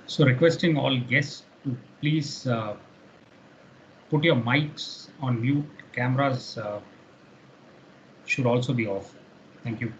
So requesting all guests to please put your mics on mute. Cameras should also be off. Thank you.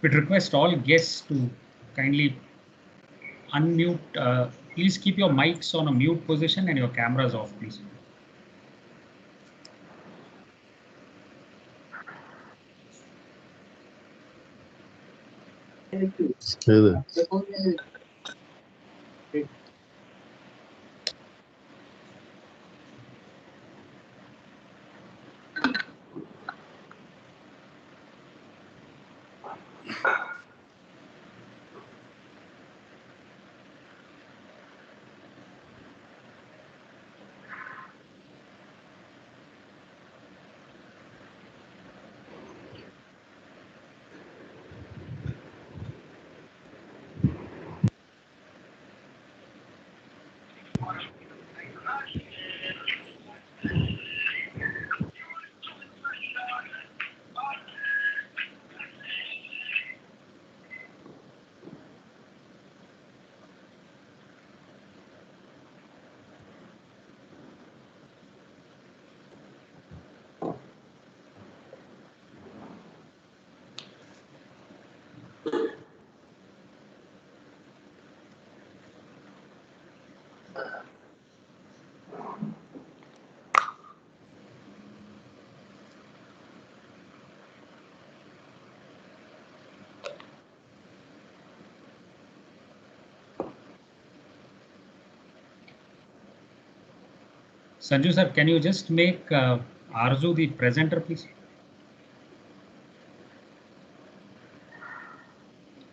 We'd request all guests to kindly unmute. Please keep your mics on a mute position and your cameras off, please. Sanju sir, can you just make Arzu the presenter, please?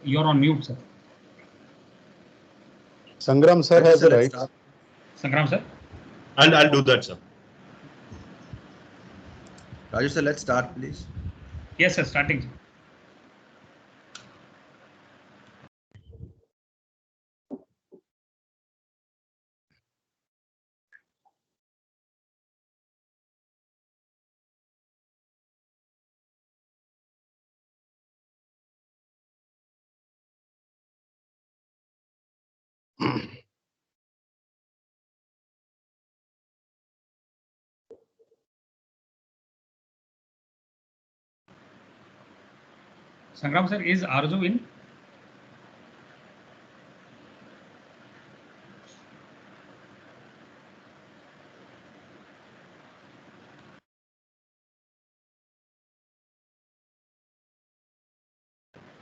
You're on mute, sir. Sangram sir has the right. Sangram sir? I'll do that, sir. Raju sir, let's start, please. Yes, sir, starting. Sir. Sangram sir, is Arzu in?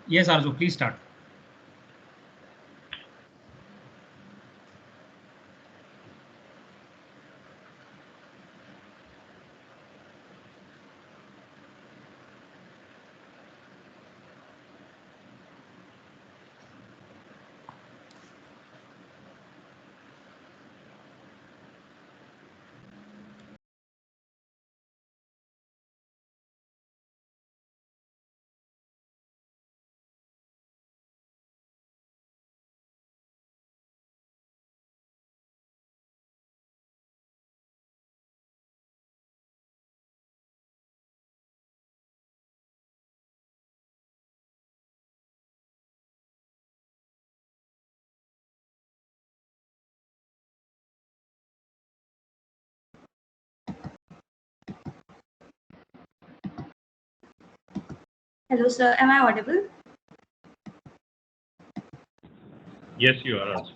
Yes, Arzu, please start. Hello, sir. Am I audible? Yes, you are also.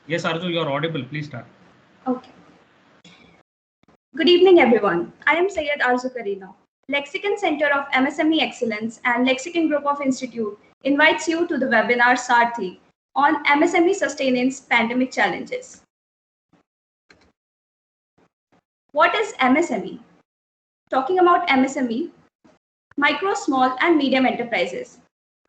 Yes, Arju, you are audible. Please start. Okay. Good evening, everyone. I am Syed Arzu Karina. Lexicon Center of MSME Excellence and Lexicon Group of Institute invites you to the webinar Sarthi on MSME Sustenance Pandemic Challenges. What is MSME? Talking about MSME, micro, small, and medium enterprises.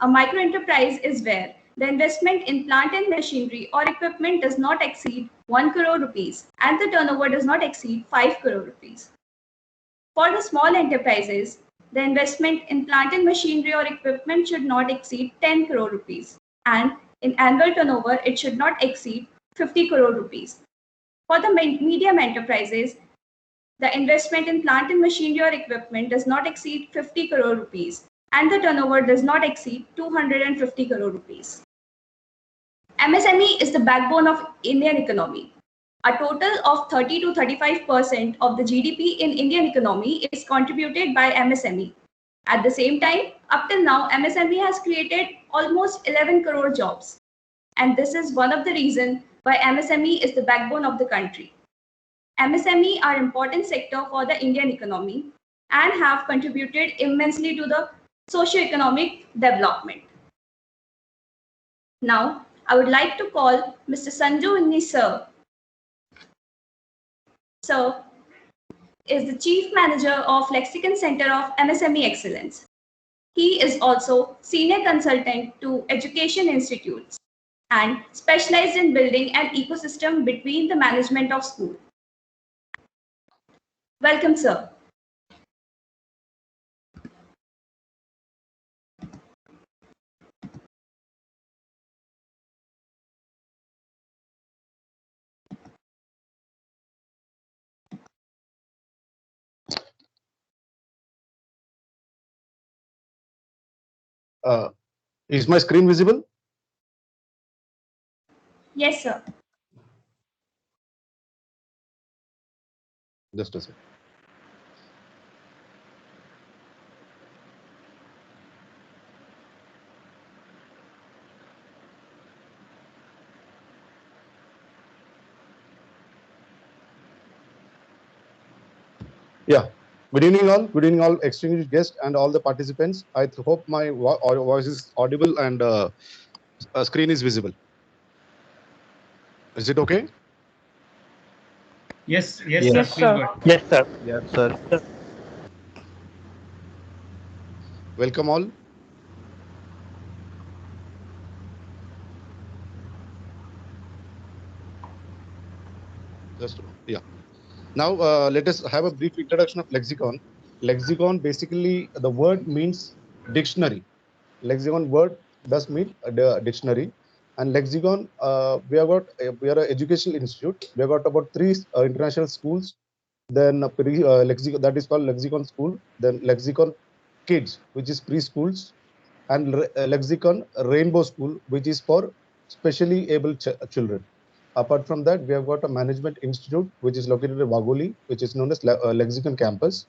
A micro enterprise is where the investment in plant and machinery or equipment does not exceed 1 crore rupees and the turnover does not exceed 5 crore rupees. For the small enterprises, the investment in plant and machinery or equipment should not exceed 10 crore rupees and in annual turnover it should not exceed 50 crore rupees. For the medium enterprises, the investment in plant and machinery or equipment does not exceed 50 crore rupees and the turnover does not exceed 250 crore rupees. MSME is the backbone of Indian economy. A total of 30 to 35% of the GDP in Indian economy is contributed by MSME. At the same time, up till now, MSME has created almost 11 crore jobs. And this is one of the reasons why MSME is the backbone of the country. MSME are important sector for the Indian economy and have contributed immensely to the socio-economic development. Now, I would like to call Mr. Sanju Inni sir. Sir is the Chief Manager of Lexicon Center of MSME Excellence. He is also Senior Consultant to Education Institutes and specialized in building an ecosystem between the management of school. Welcome, sir. Is my screen visible? Yes, sir. Just a second. Yeah. Good evening, all. Good evening, all distinguished guests and all the participants. I hope my voice is audible and screen is visible. Is it okay? Yes, Yes, sir. Please go ahead. Yes, sir. Yes, sir. Welcome all. Now let us have a brief introduction of lexicon. Lexicon, basically the word means dictionary. Lexicon word does mean a dictionary. And lexicon, we are an educational institute. We have got about 3 international schools. Then lexicon, that is called lexicon school. Then lexicon kids, which is preschools, and lexicon rainbow school, which is for specially able children. Apart from that, we have got a management institute, which is located at Wagoli, which is known as Lexicon Campus.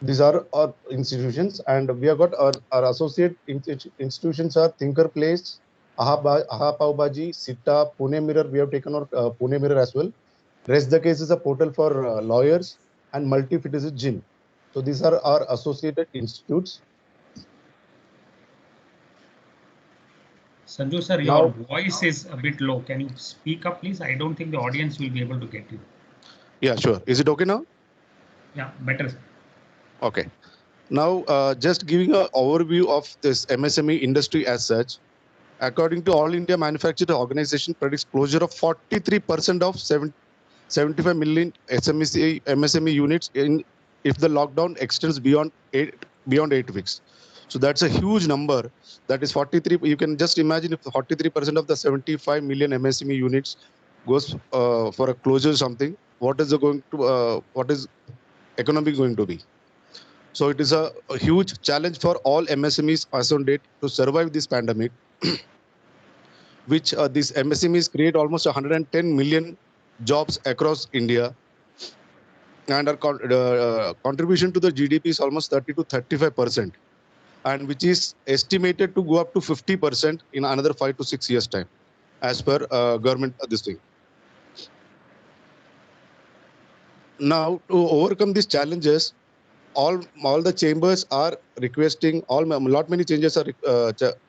These are our institutions, and we have got our associate institutions are Thinker Place, Aha Pav Bhaji, Sita, Pune Mirror. We have taken our Pune Mirror as well. Rest the Case is a portal for lawyers, and Multifit is a gym. So these are our associated institutes. Sanju, sir, your voice is a bit low. Can you speak up, please? I don't think the audience will be able to get you. Yeah, sure. Is it okay now? Yeah, better, sir. Okay. Now, just giving an overview of this MSME industry as such. According to All India Manufacturing Organization, predicts closure of 43% of 75 million MSME units if the lockdown extends beyond 8 weeks. So that's a huge number. That is 43. You can just imagine if 43% of the 75 million MSME units goes for a closure or something. What is economy going to be? So it is a huge challenge for all MSMEs as on date to survive this pandemic. which these MSMEs create almost 110 million jobs across India, and our contribution to the GDP is almost 30 to 35%, and which is estimated to go up to 50% in another 5 to 6 years time, as per government this thing. Now, to overcome these challenges, all the chambers are requesting, many changes are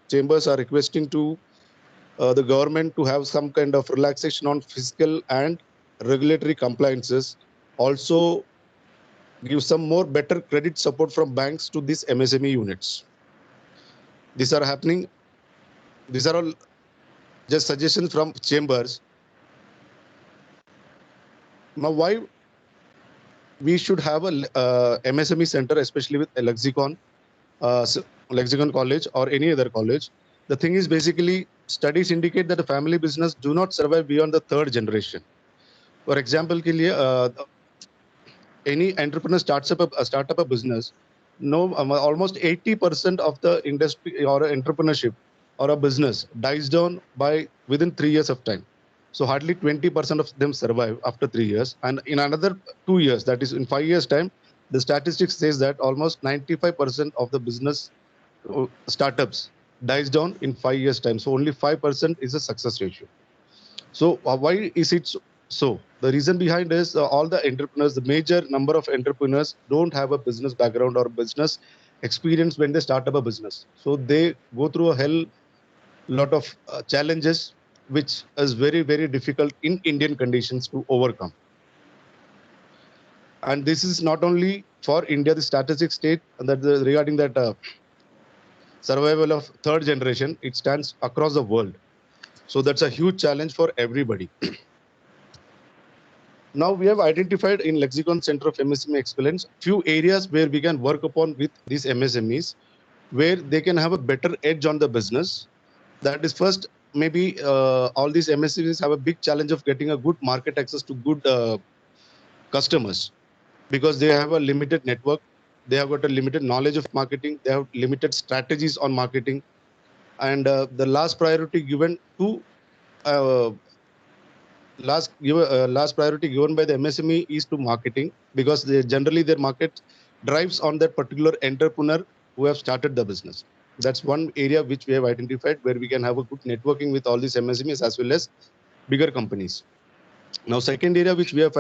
chambers are requesting to the government to have some kind of relaxation on fiscal and regulatory compliances. Also, give some more better credit support from banks to these MSME units. These are happening. These are all just suggestions from chambers. Now, why we should have a MSME center, especially with a Lexicon College or any other college? The thing is, basically, studies indicate that the family business do not survive beyond the third generation. For example, any entrepreneur starts up a business. No, almost 80% of the industry or entrepreneurship or a business dies down by within 3 years of time. So hardly 20% of them survive after 3 years, and in another 2 years, that is in 5 years time, the statistics says that almost 95% of the business startups dies down in 5 years time. So only 5% is a success ratio. So why is it so? The reason behind is all the entrepreneurs, the major number of entrepreneurs don't have a business background or business experience when they start up a business. So they go through a hell lot of challenges, which is very, very difficult in Indian conditions to overcome. And this is not only for India, the statistics state that regarding that survival of third generation, it stands across the world. So that's a huge challenge for everybody. Now we have identified in Lexicon Center of MSME Excellence few areas where we can work upon with these MSMEs, where they can have a better edge on the business. That is, first, maybe all these MSMEs have a big challenge of getting a good market access to good customers, because they have a limited network, they have got a limited knowledge of marketing, they have limited strategies on marketing, and the last priority given to last priority given by the MSME is to marketing, because generally their market drives on that particular entrepreneur who have started the business. That's one area which we have identified where we can have a good networking with all these MSMEs as well as bigger companies. Now, second area which we have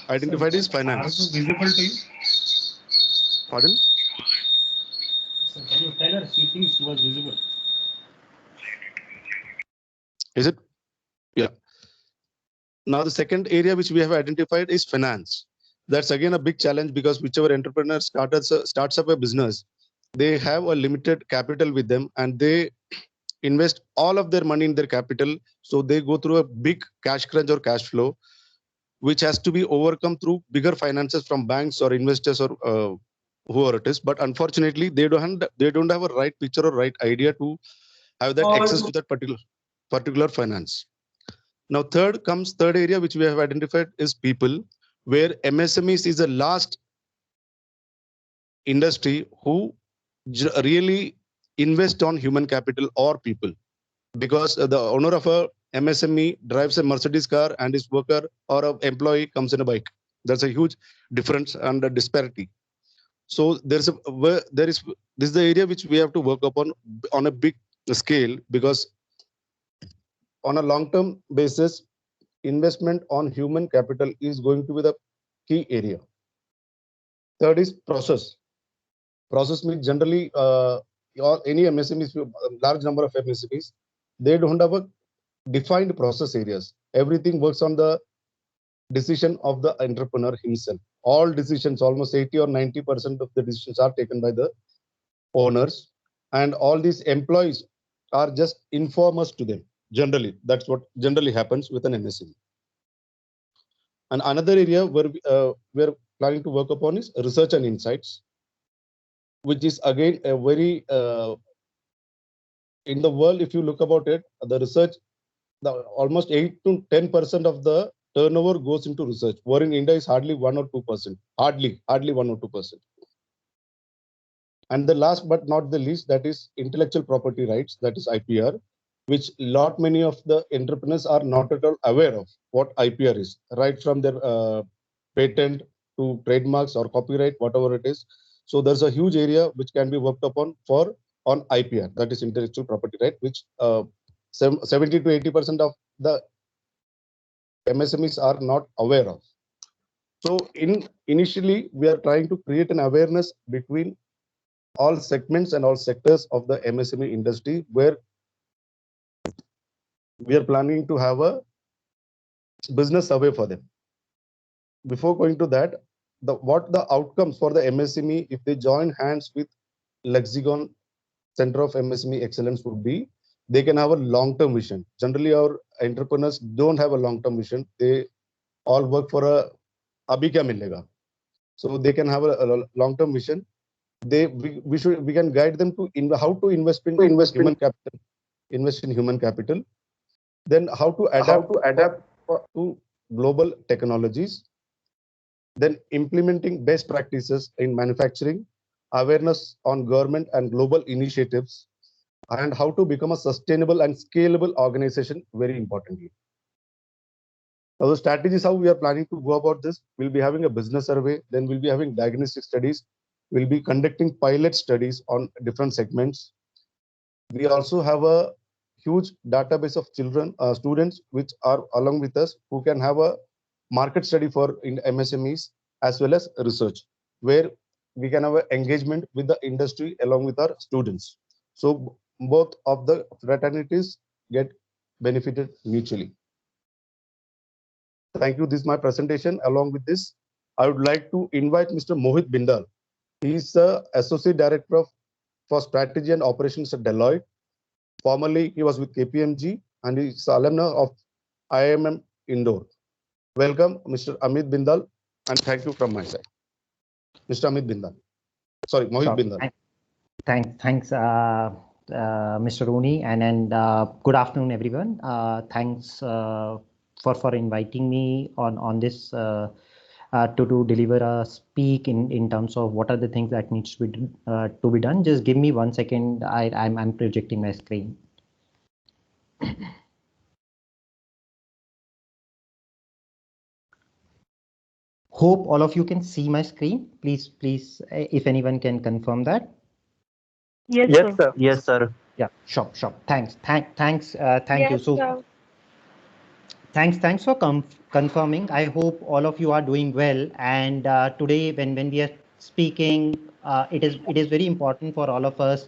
identified is finance. Are you visible to you? Pardon? So can you tell her she thinks she was visible? Is it? Yeah. Now, the second area which we have identified is finance. That's again a big challenge, because whichever entrepreneur starts up a business, they have a limited capital with them and they invest all of their money in their capital. So they go through a big cash crunch or cash flow, which has to be overcome through bigger finances from banks or investors or whoever it is. But unfortunately, they don't have a right picture or right idea to have that access to that particular finance. Now, third area which we have identified is people, where MSMEs is the last industry who really invest on human capital or people, because the owner of a MSME drives a Mercedes car and his worker or an employee comes in a bike. That's a huge difference and a disparity. So this is the area which we have to work upon on a big scale, because on a long-term basis, investment on human capital is going to be the key area. Third is process. Process means generally any MSMEs, large number of MSMEs, they don't have a defined process areas. Everything works on the decision of the entrepreneur himself. All decisions, almost 80 or 90% of the decisions are taken by the owners, and all these employees are just informers to them. Generally, that's what generally happens with an MSME. And another area where we're planning to work upon is research and insights, which is again a very in the world, if you look about it, the research, almost 8 to 10% of the turnover goes into research. Where in India is hardly 1 or 2%, hardly 1 or 2%. And the last but not the least, that is intellectual property rights, that is IPR, which lot many of the entrepreneurs are not at all aware of what IPR is, right from their patent to trademarks or copyright, whatever it is. So there's a huge area which can be worked upon on IPR, that is intellectual property right, which 70 to 80% of the MSMEs are not aware of. So initially, we are trying to create an awareness between all segments and all sectors of the MSME industry, where we are planning to have a business survey for them. Before going to that, what the outcomes for the MSME if they join hands with Lexicon Center of MSME Excellence would be, they can have a long-term vision. Generally, our entrepreneurs don't have a long-term vision. They all work for a abhi kya milega. So they can have a long-term vision. We can guide them to how to invest in human capital, invest in human capital. Then how to adapt to global technologies. Then implementing best practices in manufacturing, awareness on government and global initiatives, and how to become a sustainable and scalable organization, very importantly. Now, the strategies how we are planning to go about this, we'll be having a business survey, then we'll be having diagnostic studies, we'll be conducting pilot studies on different segments. We also have a huge database of students which are along with us, who can have a market study for MSMEs as well as research, where we can have an engagement with the industry along with our students. So both of the fraternities get benefited mutually. Thank you. This is my presentation. Along with this, I would like to invite Mr. Mohit Bindal. He is the Associate Director for Strategy and Operations at Deloitte. Formerly, he was with KPMG and he is alumni of IIM Indore. Welcome, Mr. Amit Bindal, and thank you from my side. Mr. Amit Bindal. Sorry, Mohit Bindal. Thanks, Mr. Rooney, and good afternoon, everyone. Thanks for inviting me on this to deliver a speak in terms of what are the things that needs to be done. Just give me 1 second. I'm projecting my screen. Hope all of you can see my screen. Please, if anyone can confirm that. Yes, sir. Yes, sir. Yeah, sure. Thank Yes, you. So sir. thanks for confirming. I hope all of you are doing well. And today, when we are speaking, it is very important for all of us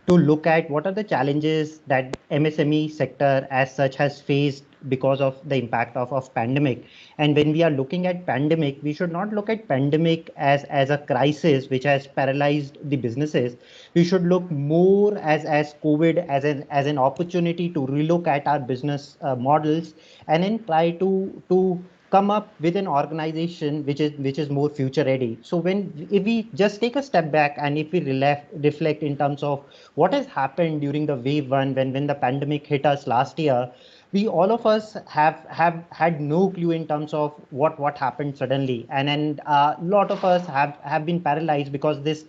to look at what are the challenges that MSME sector as such has faced because of the impact of pandemic. And when we are looking at pandemic, we should not look at pandemic as a crisis which has paralyzed the businesses. We should look more as COVID as an opportunity to relook at our business models and then try to come up with an organization which is more future ready. So if we just take a step back and if we reflect in terms of what has happened during the wave 1 when the pandemic hit us last year, we all of us have had no clue in terms of what happened suddenly, and a lot of us have been paralyzed because this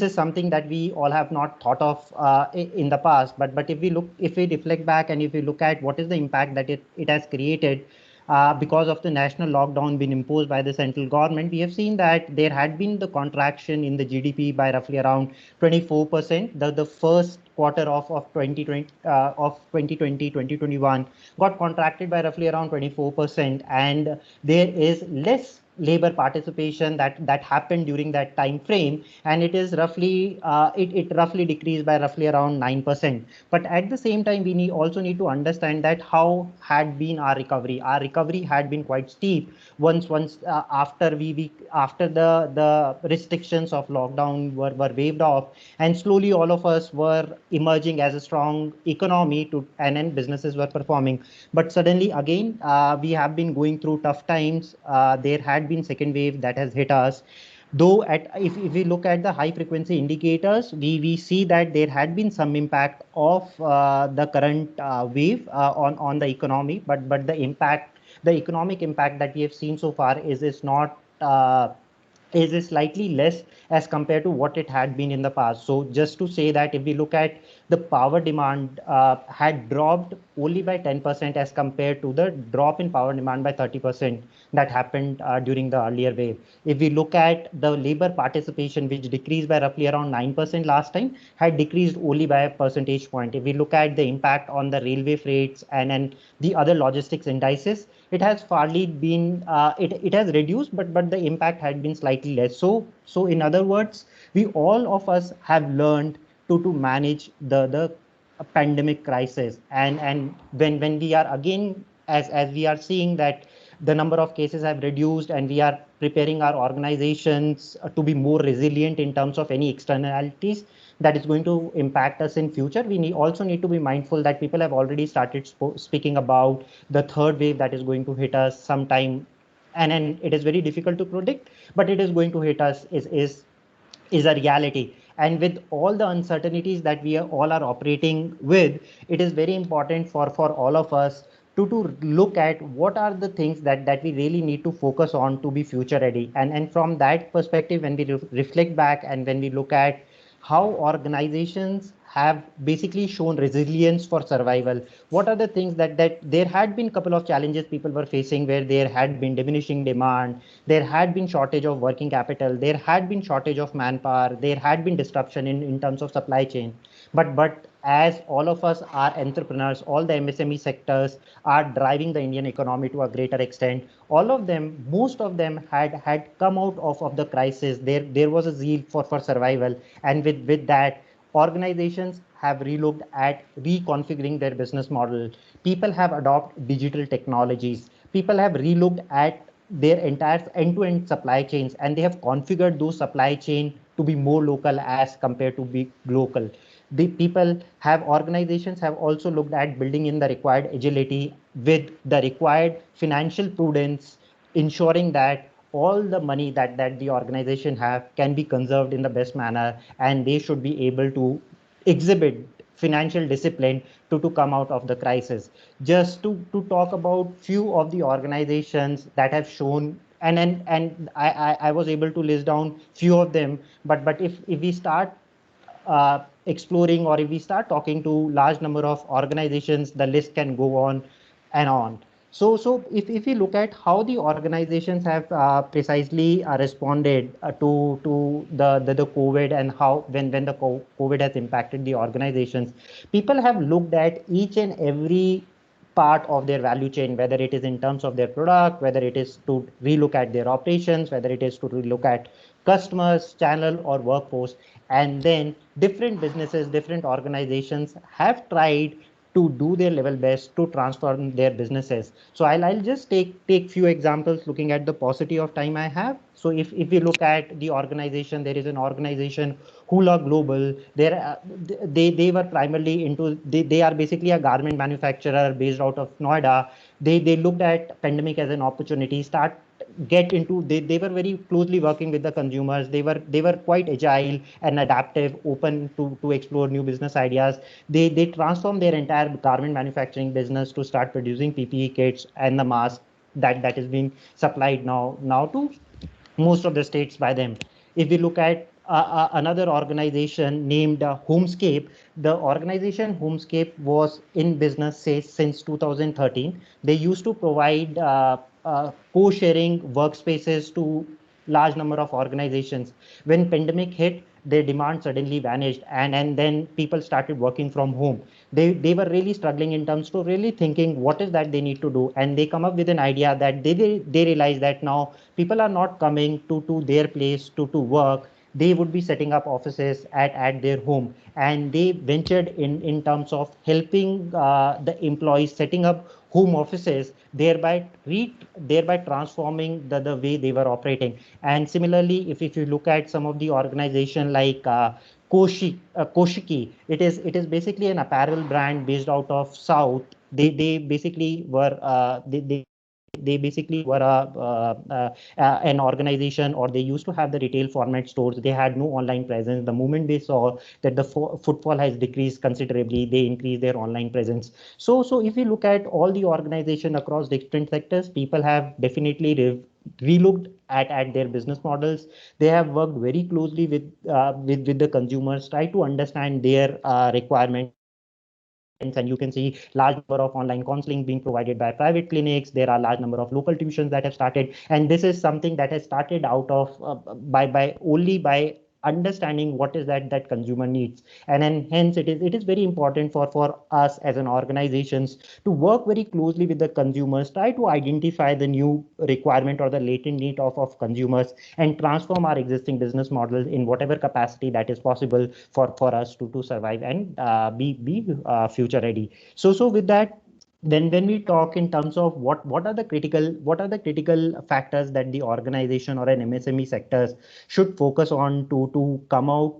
is something that we all have not thought of in the past. But if we reflect back and if we look at what is the impact that it has created because of the national lockdown being imposed by the central government, we have seen that there had been the contraction in the GDP by roughly around 24%. The first quarter of 2020 2021 got contracted by roughly around 24%, and there is less labor participation that happened during that time frame, and it is roughly it roughly decreased by roughly around 9%. But at the same time, we also need to understand that how had been our recovery. Our recovery had been quite steep once after after the restrictions of lockdown were waived off, and slowly all of us were emerging as a strong economy and then businesses were performing. But suddenly again, we have been going through tough times. There had been second wave that has hit us. Though if we look at the high frequency indicators, we see that there had been some impact of the current wave on the economy, but the economic impact that we have seen so far is not is slightly less as compared to what it had been in the past. So just to say that if we look at the power demand had dropped only by 10% as compared to the drop in power demand by 30% that happened during the earlier wave. If we look at the labor participation, which decreased by roughly around 9% last time, had decreased only by a percentage point. If we look at the impact on the railway freights and the other logistics indices, it has fairly been it has reduced, but the impact had been slightly less. So in other words, we all of us have learned to manage the pandemic crisis, and when we are again, as we are seeing that the number of cases have reduced and we are preparing our organizations to be more resilient in terms of any externalities that is going to impact us in future. We also need to be mindful that people have already started speaking about the third wave that is going to hit us sometime, and it is very difficult to predict, but it is going to hit us is a reality. And with all the uncertainties that we are all are operating with, it is very important for all of us to look at what are the things that we really need to focus on to be future ready. And from that perspective, when we reflect back and when we look at how organizations have basically shown resilience for survival, what are the things that there had been a couple of challenges people were facing, where there had been diminishing demand, there had been shortage of working capital, there had been shortage of manpower, there had been disruption in terms of supply chain. But as all of us are entrepreneurs, all the MSME sectors are driving the Indian economy to a greater extent. All of them, most of them had come out of the crisis. There was a zeal for survival, and with that, organizations have relooked at reconfiguring their business model. People have adopted digital technologies. People have relooked at their entire end-to-end supply chains, and they have configured those supply chain to be more local as compared to be global. The people have organizations have also looked at building in the required agility with the required financial prudence, ensuring that all the money that the organization have can be conserved in the best manner, and they should be able to exhibit financial discipline to come out of the crisis. Just to talk about few of the organizations that have shown, and I was able to list down few of them, but if we start exploring, or if we start talking to large number of organizations, the list can go on and on. So if we look at how the organizations have precisely responded to the COVID, and how when the COVID has impacted the organizations, people have looked at each and every part of their value chain, whether it is in terms of their product, whether it is to relook at their operations, whether it is to relook at customers, channel, or workforce. And then different businesses, different organizations have tried to do their level best to transform their businesses. So I'll just take few examples looking at the paucity of time I have. So if we look at the organization, there is an organization, Hula Global. They were primarily into, they are basically a garment manufacturer based out of Noida. They looked at pandemic as an opportunity, start get into, they were very closely working with the consumers. They were quite agile and adaptive, open to explore new business ideas. They transformed their entire garment manufacturing business to start producing PPE kits and the mask that is being supplied now to most of the states by them. If we look at another organization named Homescape, the organization Homescape was in business since 2013. They used to provide co-sharing workspaces to large number of organizations. When pandemic hit, their demand suddenly vanished, and then people started working from home. They were really struggling in terms to really thinking what is that they need to do, and they come up with an idea that they realize that now people are not coming to their place to work. They would be setting up offices at their home, and they ventured in terms of helping the employees setting up home offices, thereby transforming the way they were operating. And similarly, if you look at some of the organization like Koshiki, it is basically an apparel brand based out of South. They basically were they they basically were an organization, or they used to have the retail format stores. They had no online presence. The moment they saw that the footfall has decreased considerably, they increased their online presence. So if you look at all the organization across different sectors, people have definitely relooked at their business models. They have worked very closely with the consumers, try to understand their requirements, and you can see large number of online counseling being provided by private clinics. There are large number of local tuitions that have started, and this is something that has started out of by understanding what is that consumer needs. And then hence it is very important for us as an organizations to work very closely with the consumers, try to identify the new requirement or the latent need of consumers, and transform our existing business models in whatever capacity that is possible for us to survive and be future ready. So with that, when we talk in terms of what are the critical factors that the organization or an MSME sectors should focus on to come out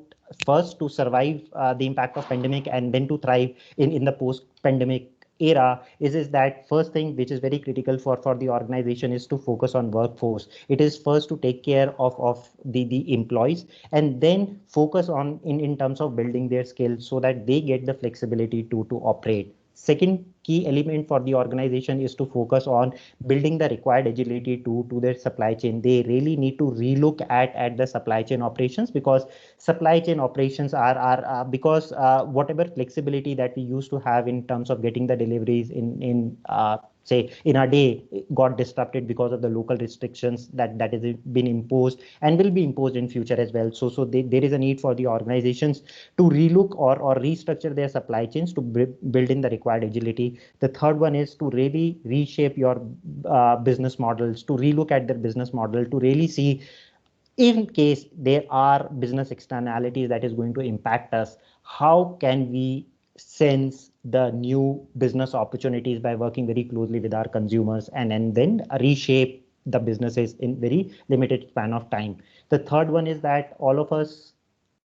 first, to survive the impact of pandemic, and then to thrive in the post pandemic era, is that first thing which is very critical for the organization is to focus on workforce. It is first to take care of the employees, and then focus on in terms of building their skills so that they get the flexibility to operate. Second key element for the organization is to focus on building the required agility to their supply chain. They really need to relook at the supply chain operations, because supply chain operations are because whatever flexibility that we used to have in terms of getting the deliveries in say in a day got disrupted because of the local restrictions that has been imposed and will be imposed in future as well. So there is a need for the organizations to relook or restructure their supply chains to build in the required agility. The third one is to really reshape your business models, to relook at their business model, to really see in case there are business externalities that is going to impact us, how can we sense the new business opportunities by working very closely with our consumers, and then reshape the businesses in very limited span of time. The third one is that all of us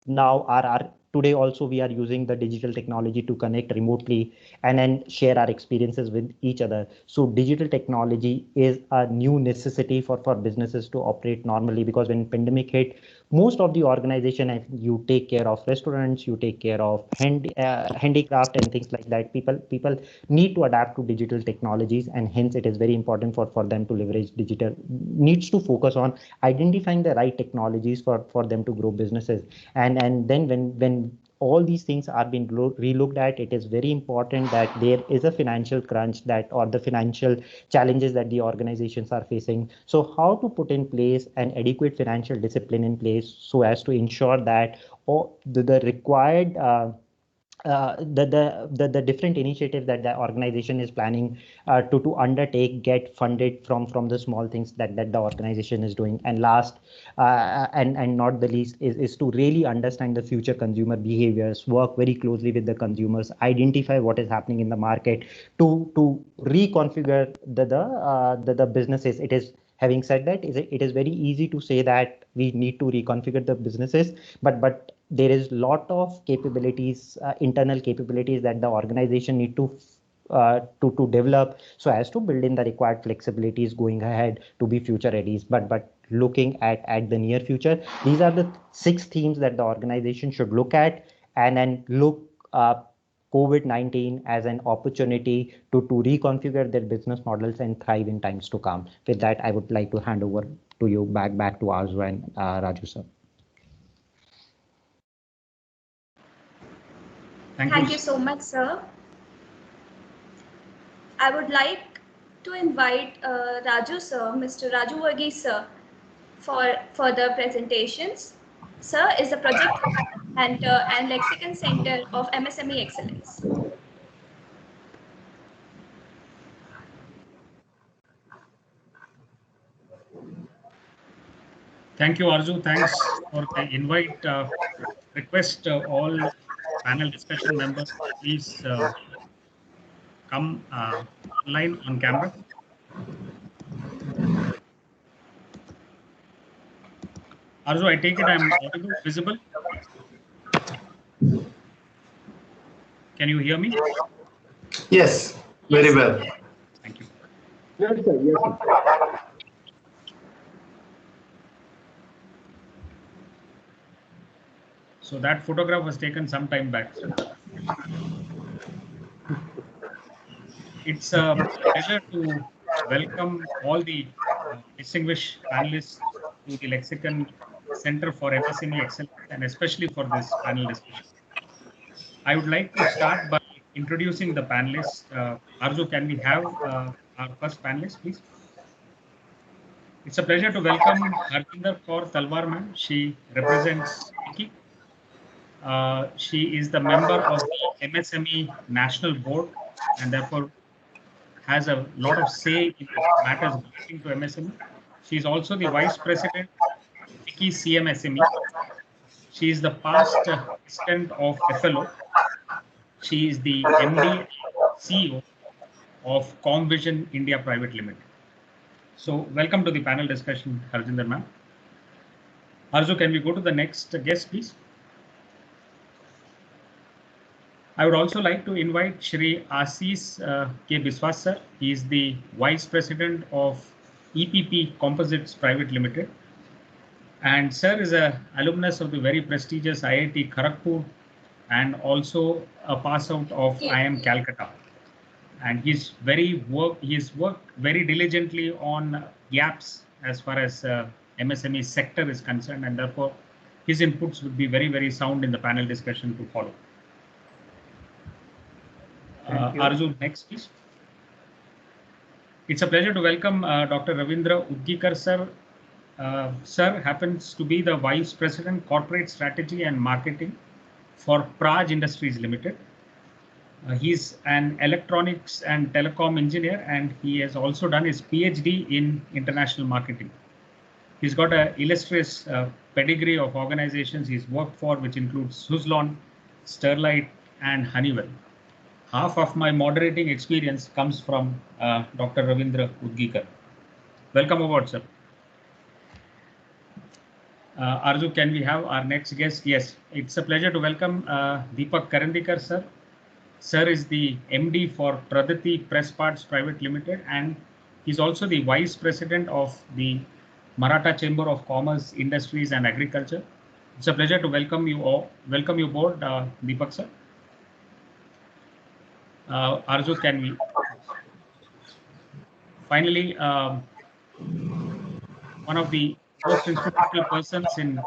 now are today also we are using the digital technology to connect remotely and then share our experiences with each other. So digital technology is a new necessity for businesses to operate normally, because when pandemic hit, most of the organization, you take care of restaurants, you take care of handicraft and things like that, people need to adapt to digital technologies, and hence it is very important for them to leverage digital, needs to focus on identifying the right technologies for them to grow businesses. And then when all these things are being relooked at, it is very important that there is a financial crunch that or the financial challenges that the organizations are facing. So how to put in place an adequate financial discipline in place so as to ensure that the required the different initiatives that the organization is planning to undertake get funded from the small things that the organization is doing. And last and not the least is to really understand the future consumer behaviors, work very closely with the consumers, identify what is happening in the market to reconfigure the businesses. It is, having said that, it is very easy to say that we need to reconfigure the businesses, but there is lot of capabilities, internal capabilities that the organization need to develop so as to build in the required flexibilities going ahead to be future ready. But looking at the near future, these are the 6 themes that the organization should look at, and then look COVID-19 as an opportunity to reconfigure their business models and thrive in times to come. With that, I would like to hand over to you back to Arzu and Raju sir. Thank you so much, sir. I would like to invite Raju sir, Mr. Raju Varghese sir, for further presentations. Sir is the project mentor and lexicon center of MSME Excellence. Thank you, Arzu. Thanks for the invite. Request all panel discussion members, please come online on camera. Arzu, I take it I'm audible, visible? Can you hear me? Yes, very well. Thank you. Yes, sir. Yes, sir. So that photograph was taken some time back, sir. It's a pleasure to welcome all the distinguished panelists to the Lexicon Center for MSME Excellence, and especially for this panel discussion. I would like to start by introducing the panelists. Arzu, can we have our first panelist, please? It's a pleasure to welcome Harjinder Kaur Talwar ma'am. She represents FICCI. She is the member of the MSME National Board and therefore has a lot of say in the matters relating to MSME. She is also the Vice President, FICCI CMSME. She is the past president of FLO. She is the MD CEO of Comvision India Private Limited. So welcome to the panel discussion, Harjinder ma'am. Arzu, can we go to the next guest, please? I would also like to invite Shri Assis K. Biswas sir. He is the Vice President of EPP Composites Private Limited. And sir is an alumnus of the very prestigious IIT Kharagpur and also a pass out of IIM Calcutta. And he's worked very diligently on gaps as far as MSME sector is concerned, and therefore his inputs would be very, very sound in the panel discussion to follow. Arzu, next, please. It's a pleasure to welcome Dr. Ravindra Udgikar, sir. Sir happens to be the Vice President, Corporate Strategy and Marketing for Praj Industries Limited. He's an electronics and telecom engineer, and he has also done his PhD in international marketing. He's got an illustrious pedigree of organizations he's worked for, which includes Suzlon, Sterlite, and Honeywell. Half of my moderating experience comes from Dr. Ravindra Udgikar. Welcome aboard, sir. Arzu, can we have our next guest? Yes, it's a pleasure to welcome Deepak Karandikar, sir. Sir is the MD for Pradati Press Parts Private Limited, and he's also the Vice President of the Maratha Chamber of Commerce, Industries and Agriculture. It's a pleasure to welcome you all. Welcome you aboard, Deepak, sir. Arzu, can we? Finally, one of the most instrumental persons in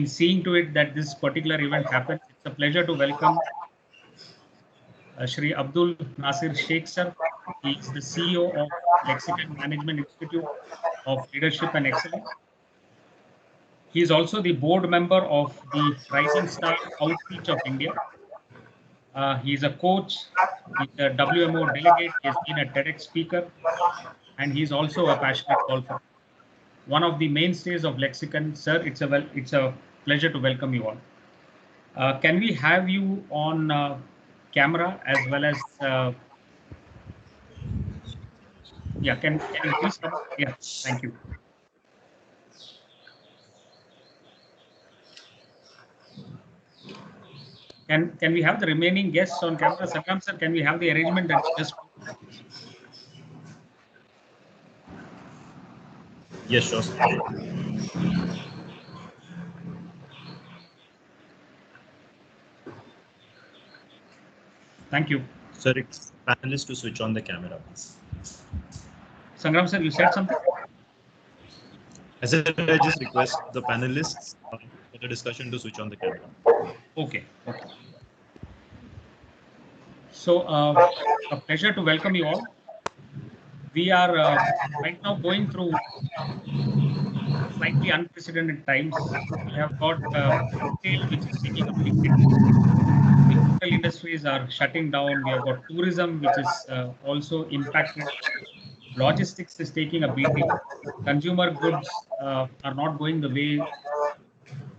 seeing to it that this particular event happens. It's a pleasure to welcome Shri Abdul Nasir Sheikh, sir. He is the CEO of Lexicon Management Institute of Leadership and Excellence. He is also the board member of the Rising Star Outreach of India. He is a coach, he's a WMO delegate, he has been a TEDx speaker, and he's also a passionate golfer. One of the mainstays of Lexicon, sir. It's a pleasure to welcome you all. Can we have you on camera as well as? Yeah, can you please come? Yeah, thank you. Can we have the remaining guests on camera? Sakam sir, can we have the arrangement that just? Yes, sure. Thank you. Sir, it's panelists to switch on the camera, please. Sangram sir, you said something? I said I just request the panelists for the discussion to switch on the camera. Okay. Okay. So a pleasure to welcome you all. We are right now going through slightly unprecedented times. We have got retail, which is taking a big hit. The hotel industries are shutting down. We have got tourism, which is also impacted. Logistics is taking a beating. Consumer goods are not going the way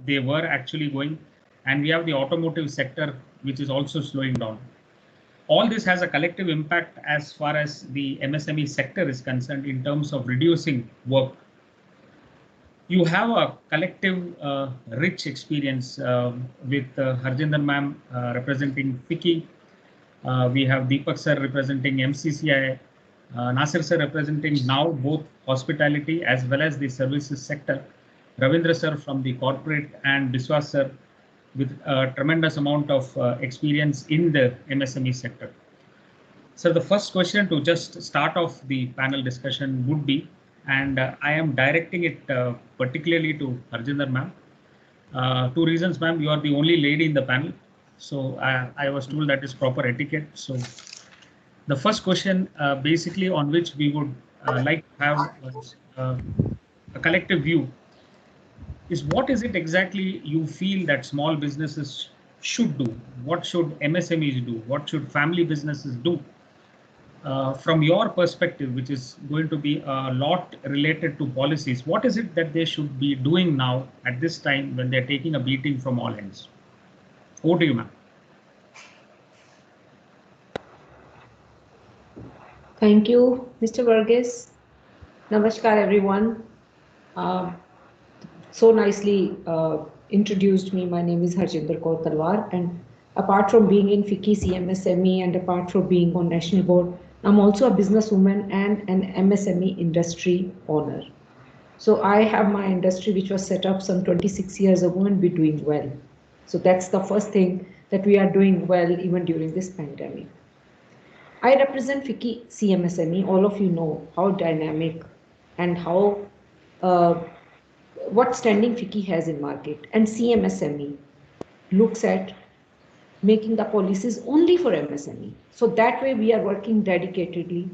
they were actually going. And we have the automotive sector, which is also slowing down. All this has a collective impact as far as the MSME sector is concerned in terms of reducing work. You have a collective rich experience with Harjinder ma'am representing FICCI, We have Deepak sir representing MCCI, Nasir sir representing now both hospitality as well as the services sector, Ravindra sir from the corporate, and Biswas sir with a tremendous amount of experience in the MSME sector. So the first question to just start off the panel discussion would be, and I am directing it particularly to Harjinder ma'am. Two reasons, ma'am. You are the only lady in the panel. So I was told that is proper etiquette. So the first question basically on which we would like to have a collective view is, what is it exactly you feel that small businesses should do? What should MSMEs do? What should family businesses do? From your perspective, which is going to be a lot related to policies, what is it that they should be doing now at this time when they're taking a beating from all ends? Over to you, ma'am. Thank you, Mr. Varghese. Namaskar, everyone. So nicely introduced me. My name is Harjinder Kaur Talwar, and apart from being in FICCI CMSME and apart from being on national board, I'm also a businesswoman and an MSME industry owner. So I have my industry, which was set up some 26 years ago, and we're doing well. So that's the first thing, that we are doing well even during this pandemic. I represent FICCI CMSME. All of you know how dynamic and how what standing FICCI has in market, and CMSME looks at making the policies only for MSME. So that way we are working dedicatedly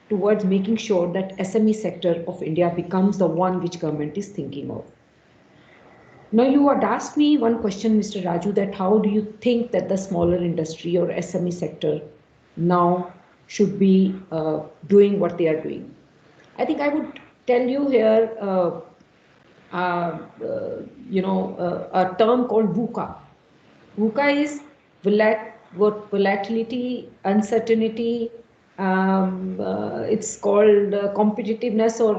towards making sure that SME sector of India becomes the one which government is thinking of. Now you had asked me one question, Mr. Raju, that how do you think that the smaller industry or SME sector now should be doing what they are doing? I think I would tell you here, a term called VUCA. VUCA is volatility, uncertainty, it's called competitiveness or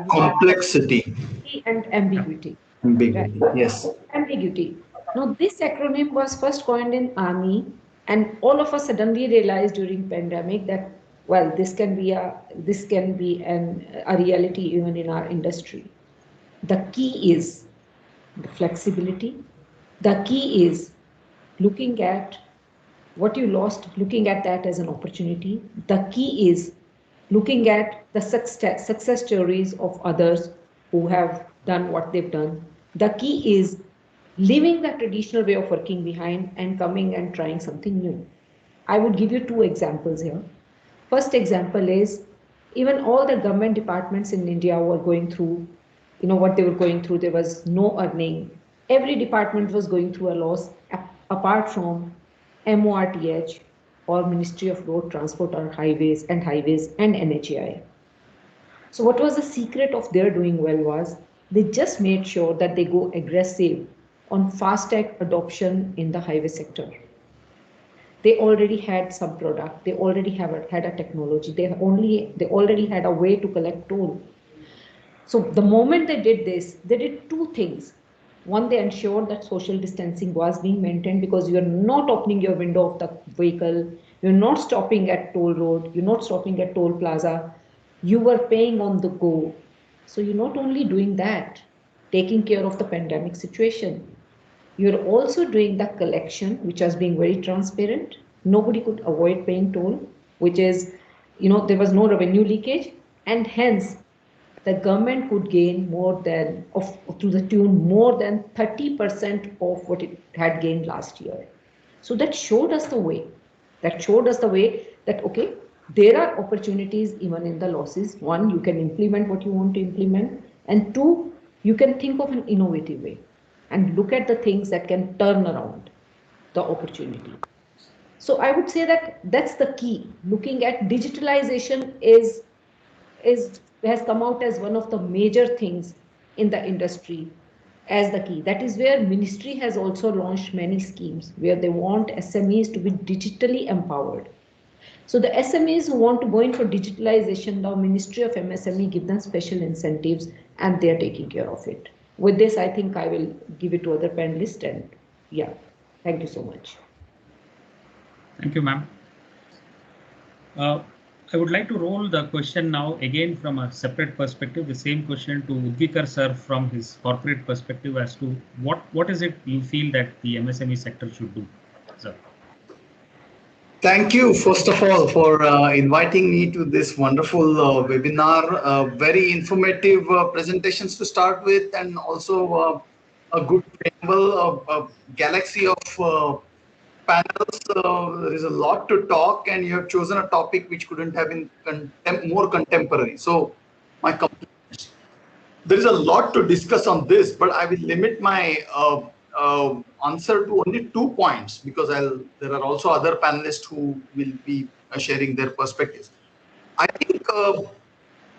complexity and ambiguity. ambiguity, Right? yes. Ambiguity. Now this acronym was first coined in army, and all of us suddenly realized during pandemic that, well, this can be a reality even in our industry. The key is the flexibility. The key is looking at what you lost, looking at that as an opportunity. The key is looking at the success stories of others who have done what they've done. The key is leaving the traditional way of working behind and coming and trying something new. I would give you two examples here. First example is, even all the government departments in India were going through, what they were going through. There was no earning. Every department was going through a loss, apart from MORTH or Ministry of Road Transport or Highways and NHAI. So what was the secret of their doing well was, they just made sure that they go aggressive on FASTag adoption in the highway sector. They already had some product. They already had a technology. They already had a way to collect toll. So the moment they did this, they did two things. One, they ensured that social distancing was being maintained, because you're not opening your window of the vehicle. You're not stopping at toll road. You're not stopping at toll plaza. You were paying on the go. So you're not only doing that, taking care of the pandemic situation, you're also doing the collection, which was being very transparent. Nobody could avoid paying toll, which is, there was no revenue leakage, and hence the government could gain more than, to the tune more than 30% of what it had gained last year. So that showed us the way. That, okay, there are opportunities even in the losses. One, you can implement what you want to implement, and two, you can think of an innovative way and look at the things that can turn around the opportunity. So I would say that that's the key. Looking at digitalization has come out as one of the major things in the industry as the key. That is where ministry has also launched many schemes where they want SMEs to be digitally empowered. So the SMEs who want to go in for digitalization, now Ministry of MSME give them special incentives, and they're taking care of it. With this, I think I will give it to other panelists, and yeah, thank you so much. Thank you, ma'am. Uh, I would like to roll the question now again from a separate perspective, the same question to Udvikar sir from his corporate perspective as to what is it you feel that the MSME sector should do, sir? Thank you, first of all, for inviting me to this wonderful webinar. Very informative presentations to start with, and also a good preamble, a galaxy of panels. There is a lot to talk, and you have chosen a topic which couldn't have been more contemporary. So, my compliments. There is a lot to discuss on this, but I will limit my answer to only 2 points, because there are also other panelists who will be sharing their perspectives. I think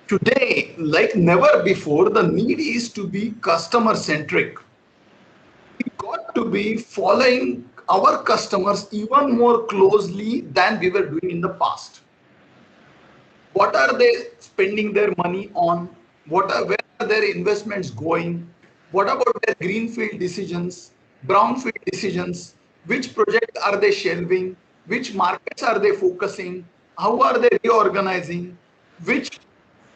today, like never before, the need is to be customer centric. We got to be following our customers even more closely than we were doing in the past. What are they spending their money on? Where are their investments going? What about their greenfield decisions, brownfield decisions? Which projects are they shelving? Which markets are they focusing? How are they reorganizing? Which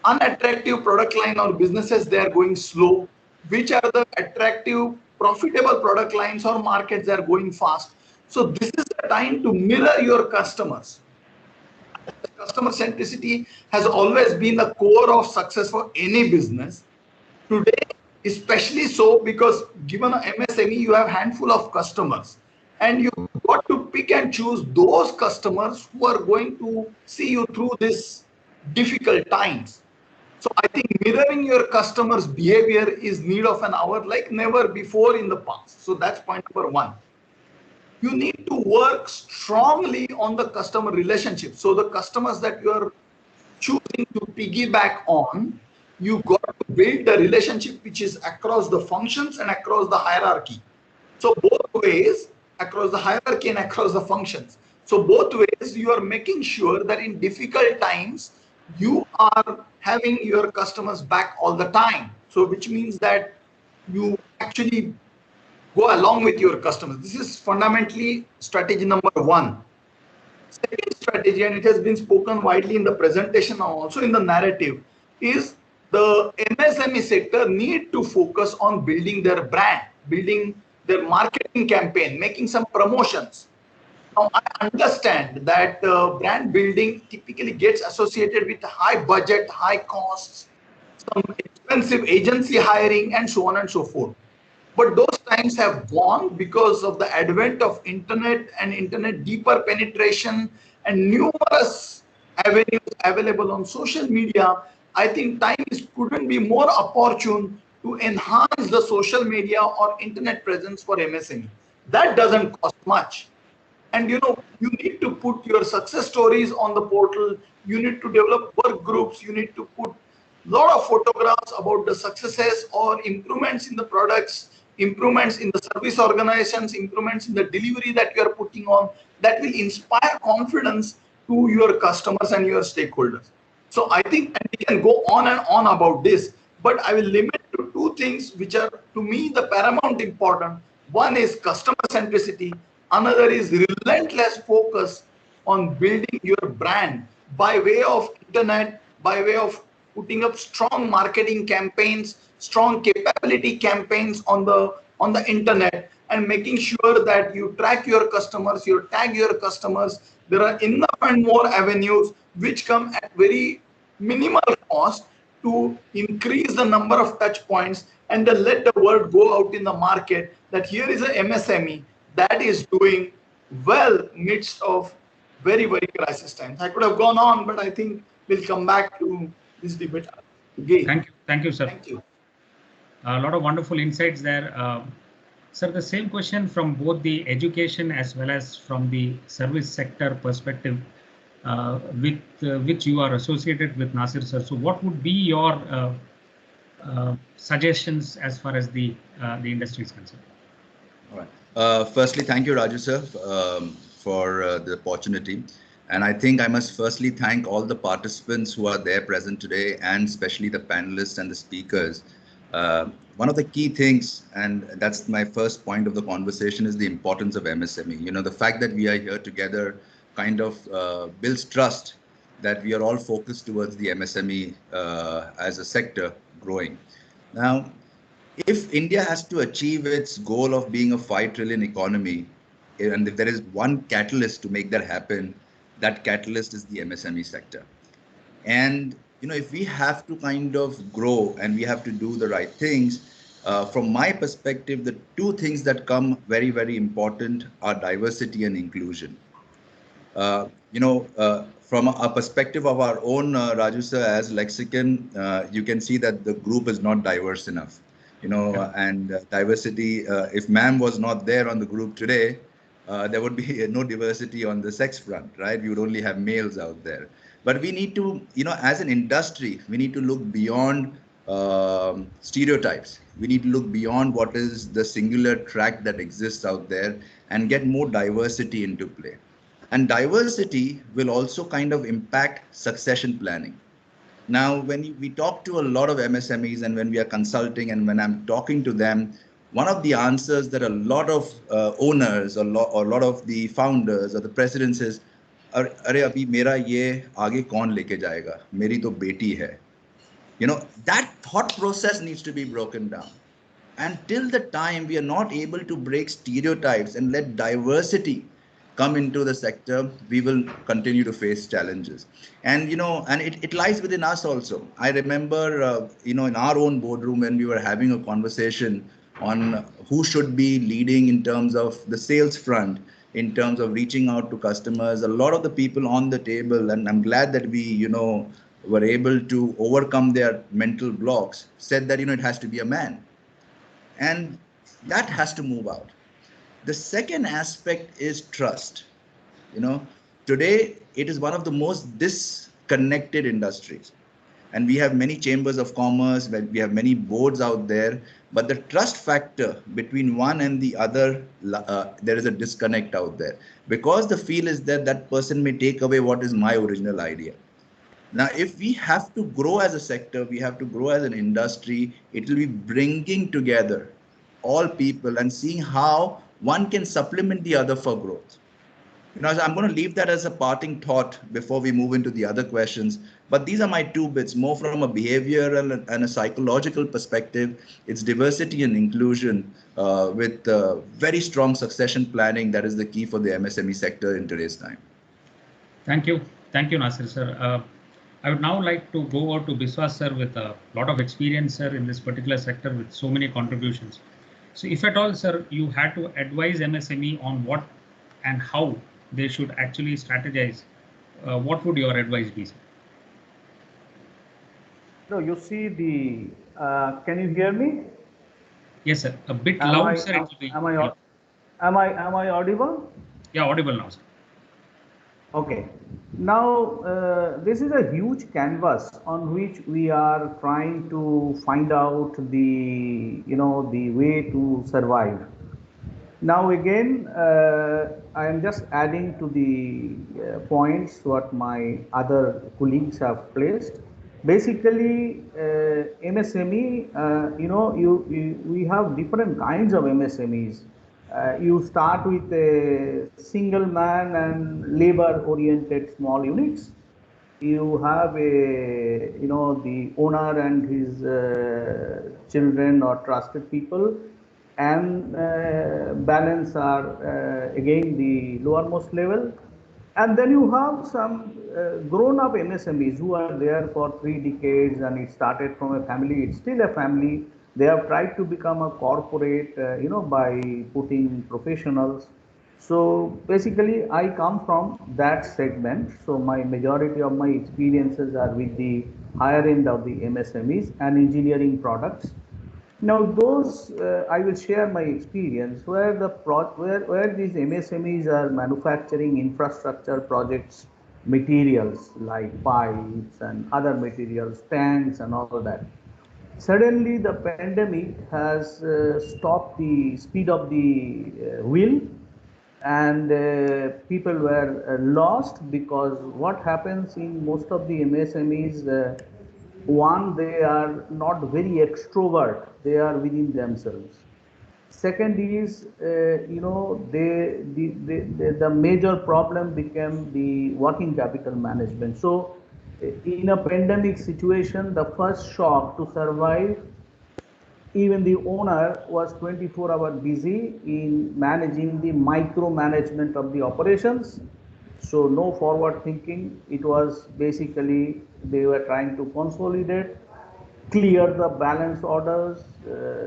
unattractive product line or businesses they are going slow? Which are the attractive, profitable product lines or markets that are going fast? So this is the time to mirror your customers. Customer centricity has always been the core of success for any business. Today, especially so, because given an MSME, you have a handful of customers, and you got to pick and choose those customers who are going to see you through these difficult times. So I think mirroring your customers' behavior is need of an hour like never before in the past. So that's point number 1. You need to work strongly on the customer relationship. So the customers that you are choosing to piggyback on, you got to build a relationship which is across the functions and across the hierarchy. So both ways, across the hierarchy and across the functions. So both ways, you are making sure that in difficult times, you are having your customers back all the time. So which means that you actually go along with your customers. This is fundamentally strategy number 1. Second strategy, and it has been spoken widely in the presentation and also in the narrative, is the MSME sector need to focus on building their brand, building their marketing campaign, making some promotions. Now, I understand that brand building typically gets associated with high budget, high costs, some expensive agency hiring, and so on and so forth. But those times have gone because of the advent of internet and internet deeper penetration and numerous avenues available on social media. I think time couldn't be more opportune to enhance the social media or internet presence for MSME. That doesn't cost much. And you need to put your success stories on the portal. You need to develop work groups. You need to put a lot of photographs about the successes or improvements in the products, improvements in the service organizations, improvements in the delivery that you are putting on, that will inspire confidence to your customers and your stakeholders. So I think, and we can go on and on about this, but I will limit to 2 things which are to me the paramount important. One is customer centricity. Another is relentless focus on building your brand by way of internet, by way of putting up strong marketing campaigns, strong capability campaigns on the internet, and making sure that you track your customers, you tag your customers. There are enough and more avenues which come at very minimal cost to increase the number of touch points and then let the word go out in the market that here is an MSME that is doing well midst of very, very crisis times. I could have gone on, but I think we'll come back to this debate again. Thank you, sir. Thank you. A lot of wonderful insights there. Sir, the same question from both the education as well as from the service sector perspective, with which you are associated with, Nasir sir. So what would be your suggestions as far as the industry is concerned? All right. Firstly, thank you, Raju sir, for the opportunity. And I think I must firstly thank all the participants who are there present today, and especially the panelists and the speakers. One of the key things, and that's my first point of the conversation, is the importance of MSME. You know, the fact that we are here together kind of builds trust that we are all focused towards the MSME as a sector growing. Now, if India has to achieve its goal of being a 5 trillion economy, and if there is one catalyst to make that happen, that catalyst is the MSME sector. And if we have to kind of grow and we have to do the right things, from my perspective, the two things that come very, very important are diversity and inclusion. From a perspective of our own, Raju sir, as Lexicon, you can see that the group is not diverse enough. And diversity, if ma'am was not there on the group today, there would be no diversity on the sex front, right? We would only have males out there. But we need to, as an industry, we need to look beyond stereotypes. We need to look beyond what is the singular track that exists out there and get more diversity into play. And diversity will also kind of impact succession planning. Now, when we talk to a lot of MSMEs and when we are consulting and when I'm talking to them, one of the answers that a lot of owners or a lot of the founders or the presidents is, "Arey, abhi mera ye aage kaun leke jayega? Meri to beti hai." That thought process needs to be broken down. And till the time we are not able to break stereotypes and let diversity come into the sector, we will continue to face challenges. And it lies within us also. I remember in our own boardroom when we were having a conversation on who should be leading in terms of the sales front, in terms of reaching out to customers, a lot of the people on the table, and I'm glad that we were able to overcome their mental blocks, said that it has to be a man, and that has to move out. The second aspect is trust. Today it is one of the most disconnected industries, and we have many chambers of commerce, we have many boards out there, but the trust factor between one and the other, there is a disconnect out there, because the feel is that that person may take away what is my original idea. Now, if we have to grow as a sector, we have to grow as an industry, it will be bringing together all people and seeing how one can supplement the other for growth. So I'm going to leave that as a parting thought before we move into the other questions. But these are my two bits, more from a behavioral and a psychological perspective. It's diversity and inclusion with very strong succession planning. That is the key for the MSME sector in today's time. Thank you. Thank you, Nasir sir. I would now like to go over to Biswas sir with a lot of experience, sir, in this particular sector with so many contributions. So if at all, sir, you had to advise MSME on what and how they should actually strategize, what would your advice be, sir? No, you see the, can you hear me? Yes, sir. A bit loud, sir. Am I audible? Yeah, audible now, sir. Okay. Now, this is a huge canvas on which we are trying to find out the, the way to survive. Now, again, I am just adding to the points what my other colleagues have placed. Basically, MSME, we have different kinds of MSMEs. You start with a single man and labor oriented small units. You have the owner and his children or trusted people, and balance are again the lowermost level. And then you have some grown-up MSMEs who are there for 3 decades, and it started from a family. It's still a family. They have tried to become a corporate, by putting professionals. So basically, I come from that segment. So my majority of my experiences are with the higher end of the MSMEs and engineering products. Now, those I will share my experience where these MSMEs are manufacturing infrastructure projects, materials like pipes and other materials, tanks and all that. Suddenly, the pandemic has stopped the speed of the wheel, and people were lost, because what happens in most of the MSMEs, one, they are not very extrovert, they are within themselves. Second is, the major problem became the working capital management. So in a pandemic situation, the first shock to survive, even the owner was 24-hour busy in managing the micromanagement of the operations. So no forward thinking. It was basically they were trying to consolidate, clear the balance orders,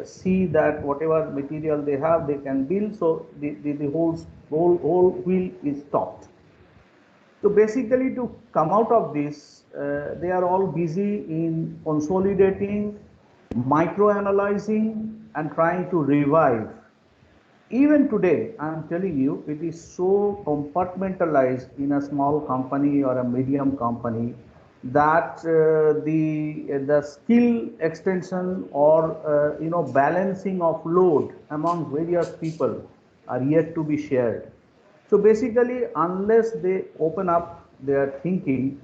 see that whatever material they have, they can build. So the whole wheel is stopped. So basically, to come out of this, they are all busy in consolidating, micro-analyzing, and trying to revive. Even today, I'm telling you, it is so compartmentalized in a small company or a medium company that the skill extension or balancing of load among various people are yet to be shared. So basically, unless they open up their thinking,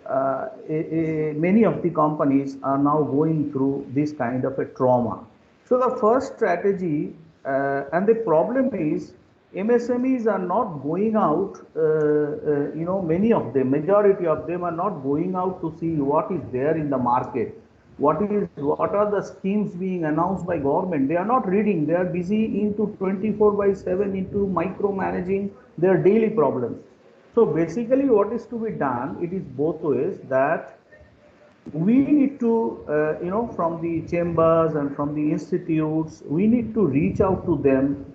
many of the companies are now going through this kind of a trauma. So the first strategy, and the problem is, MSMEs are not going out, many of them, majority of them are not going out to see what is there in the market. What are the schemes being announced by government? They are not reading. They are busy into 24/7 into micromanaging their daily problems. So basically, what is to be done? It is both ways, that we need to, from the chambers and from the institutes, we need to reach out to them.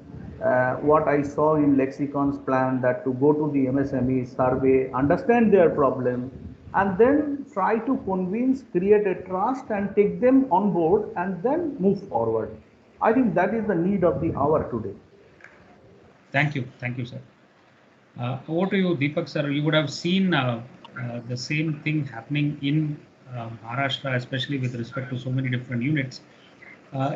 What I saw in Lexicon's plan, that to go to the MSME, survey, understand their problem, and then try to convince, create a trust, and take them on board, and then move forward. I think that is the need of the hour today. Thank you, sir. Over to you, Deepak sir. You would have seen the same thing happening in Maharashtra, especially with respect to so many different units.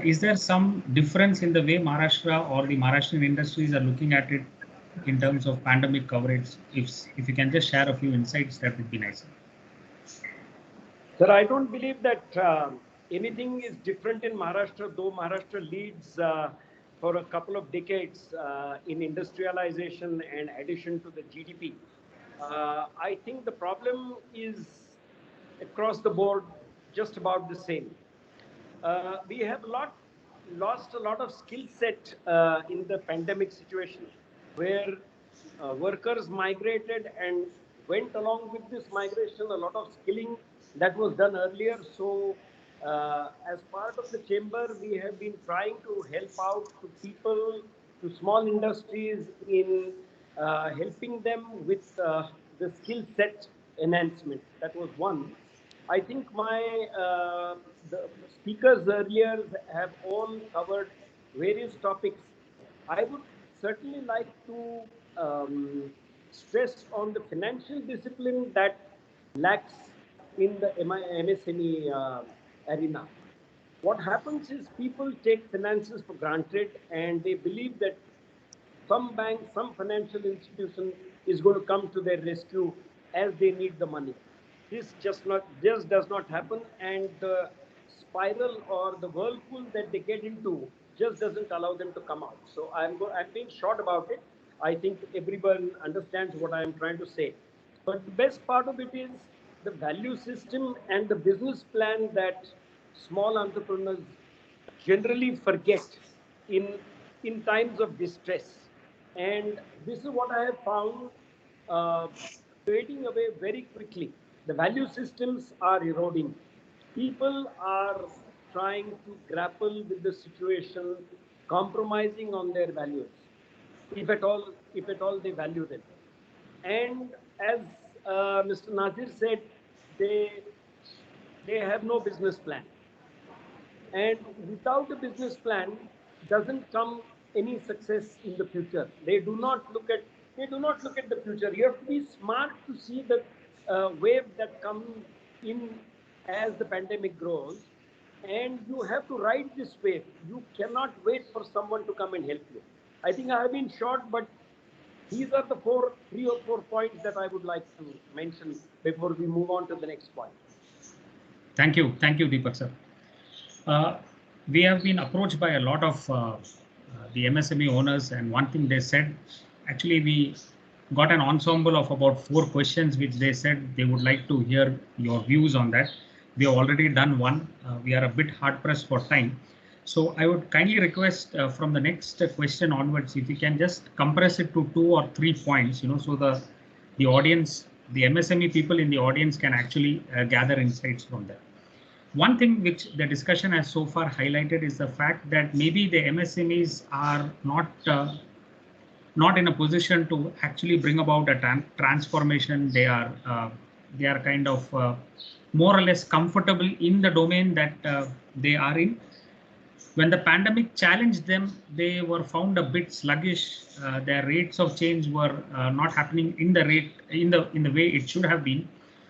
Is there some difference in the way Maharashtra or the Maharashtrian industries are looking at it in terms of pandemic coverage? If you can just share a few insights, that would be nice. Sir, I don't believe that anything is different in Maharashtra, though Maharashtra leads for a couple of decades in industrialization and addition to the GDP. I think the problem is across the board just about the same. We have lost a lot of skill set in the pandemic situation, where workers migrated and went along with this migration, a lot of skilling that was done earlier. So as part of the chamber, we have been trying to help out to people, to small industries in helping them with the skill set enhancement. That was one. I think the speakers earlier have all covered various topics. I would certainly like to stress on the financial discipline that lacks in the MSME arena. What happens is people take finances for granted, and they believe that some bank, some financial institution is going to come to their rescue as they need the money. This just does not happen, and the spiral or the whirlpool that they get into just doesn't allow them to come out. So I'm being short about it. I think everyone understands what I am trying to say. But the best part of it is the value system and the business plan that small entrepreneurs generally forget in times of distress. And this is what I have found fading away very quickly. The value systems are eroding. People are trying to grapple with the situation, compromising on their values, if at all they value them. And as Mr. Nazir said, they have no business plan. And without a business plan, doesn't come any success in the future. They do not look at the future. You have to be smart to see the wave that comes in as the pandemic grows, and you have to ride this wave. You cannot wait for someone to come and help you. I think I have been short, but these are the 3 or 4 points that I would like to mention before we move on to the next point. Thank you, Deepak sir. We have been approached by a lot of the MSME owners, and one thing they said, actually we got an ensemble of about 4 questions which they said they would like to hear your views on that. We have already done one. We are a bit hard pressed for time. So I would kindly request from the next question onwards, if you can just compress it to 2 or 3 points, so the audience, the MSME people in the audience can actually gather insights from that. One thing which the discussion has so far highlighted is the fact that maybe the MSMEs are not in a position to actually bring about a transformation. They are kind of more or less comfortable in the domain that they are in. When the pandemic challenged them, they were found a bit sluggish. Their rates of change were not happening in the way it should have been.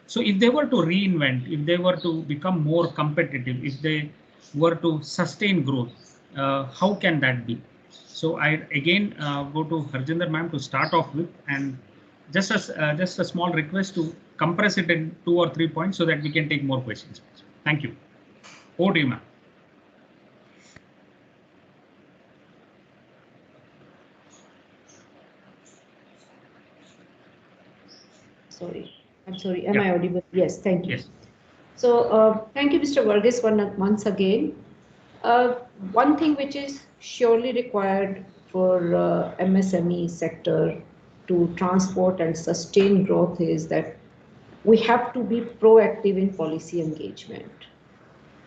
So if they were to reinvent, if they were to become more competitive, if they were to sustain growth, how can that be? So I again go to Harjinder ma'am to start off with, and just a small request to compress it in 2 or 3 points so that we can take more questions. Thank you. Over to you, ma'am. I'm sorry. Am I audible? Yes, thank you. Yes. So thank you, Mr. Varghese, once again. One thing which is surely required for MSME sector to transport and sustain growth is that we have to be proactive in policy engagement.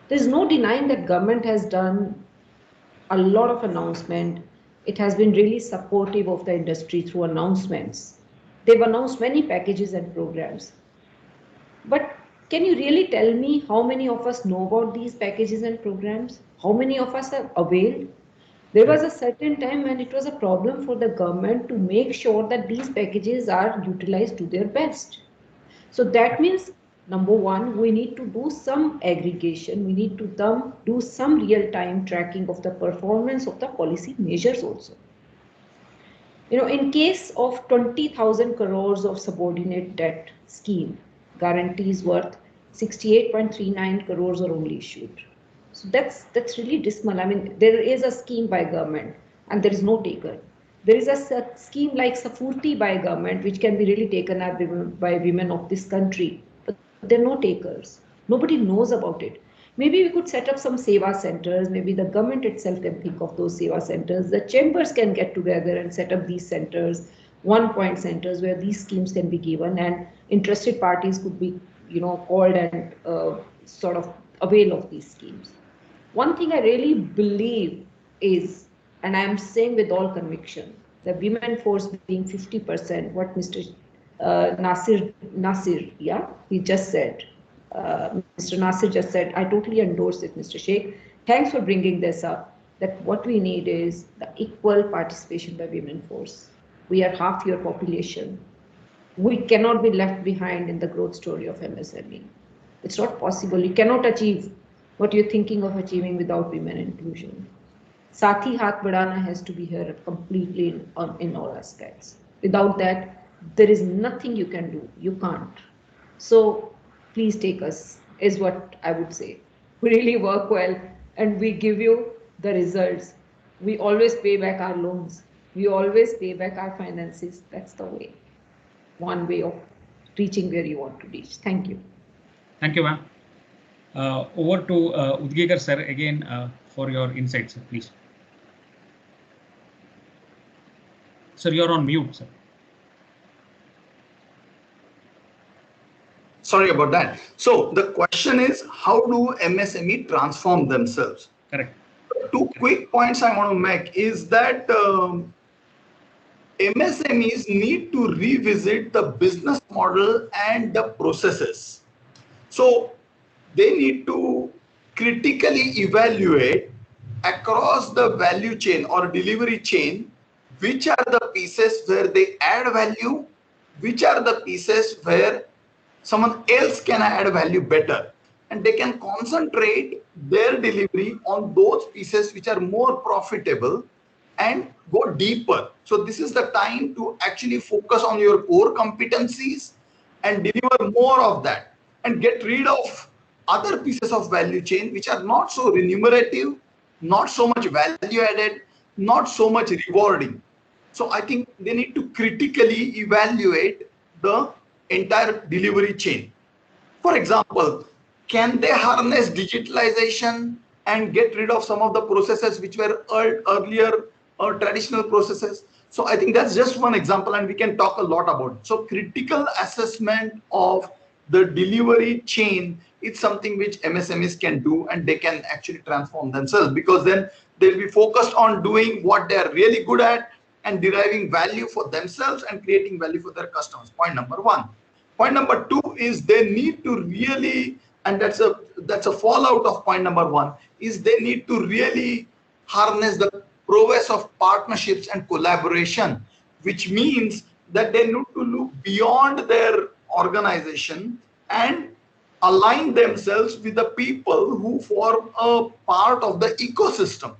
There's no denying that government has done a lot of announcement. It has been really supportive of the industry through announcements. They've announced many packages and programs. But can you really tell me how many of us know about these packages and programs? How many of us have availed? There was a certain time when it was a problem for the government to make sure that these packages are utilized to their best. So that means, number one, we need to do some aggregation. We need to do some real-time tracking of the performance of the policy measures also. In case of 20,000 crores of subordinate debt scheme, guarantees worth 68.39 crores are only issued. So that's really dismal. I mean, there is a scheme by government and there is no taker. There is a scheme like Safurti by government, which can be really taken up by women of this country, but there are no takers. Nobody knows about it. Maybe we could set up some Seva centers. Maybe the government itself can think of those Seva centers. The chambers can get together and set up these centers, one-point centers where these schemes can be given and interested parties could be, called and sort of avail of these schemes. One thing I really believe is, and I am saying with all conviction, the women force being 50%, what Mr. Nasir, he just said. Mr. Nasir just said, I totally endorse it, Mr. Sheikh. Thanks for bringing this up, that what we need is the equal participation by women force. We are half your population. We cannot be left behind in the growth story of MSME. It's not possible. You cannot achieve what you're thinking of achieving without women inclusion. Sathi Haath Badhana has to be here completely in all aspects. Without that, there is nothing you can do. You can't. So please take us, is what I would say. We really work well and we give you the results. We always pay back our loans. We always pay back our finances. That's the way. One way of reaching where you want to reach. Thank you. Thank you, ma'am. Over to Udgekar sir again for your insights, please. Sir, you're on mute, sir. Sorry about that. So the question is, how do MSME transform themselves? Correct. 2 quick points I want to make is that MSMEs need to revisit the business model and the processes. So they need to critically evaluate across the value chain or delivery chain, which are the pieces where they add value, which are the pieces where someone else can add value better, and they can concentrate their delivery on those pieces which are more profitable and go deeper. So this is the time to actually focus on your core competencies and deliver more of that and get rid of other pieces of value chain which are not so remunerative, not so much value added, not so much rewarding. So I think they need to critically evaluate the entire delivery chain. For example, can they harness digitalization and get rid of some of the processes which were earlier or traditional processes? So I think that's just one example, and we can talk a lot about it. So critical assessment of the delivery chain is something which MSMEs can do, and they can actually transform themselves, because then they'll be focused on doing what they're really good at and deriving value for themselves and creating value for their customers. Point number one. Point number two is they need to really, and that's a fallout of point number one, is they need to really harness the prowess of partnerships and collaboration, which means that they need to look beyond their organization and align themselves with the people who form a part of the ecosystem.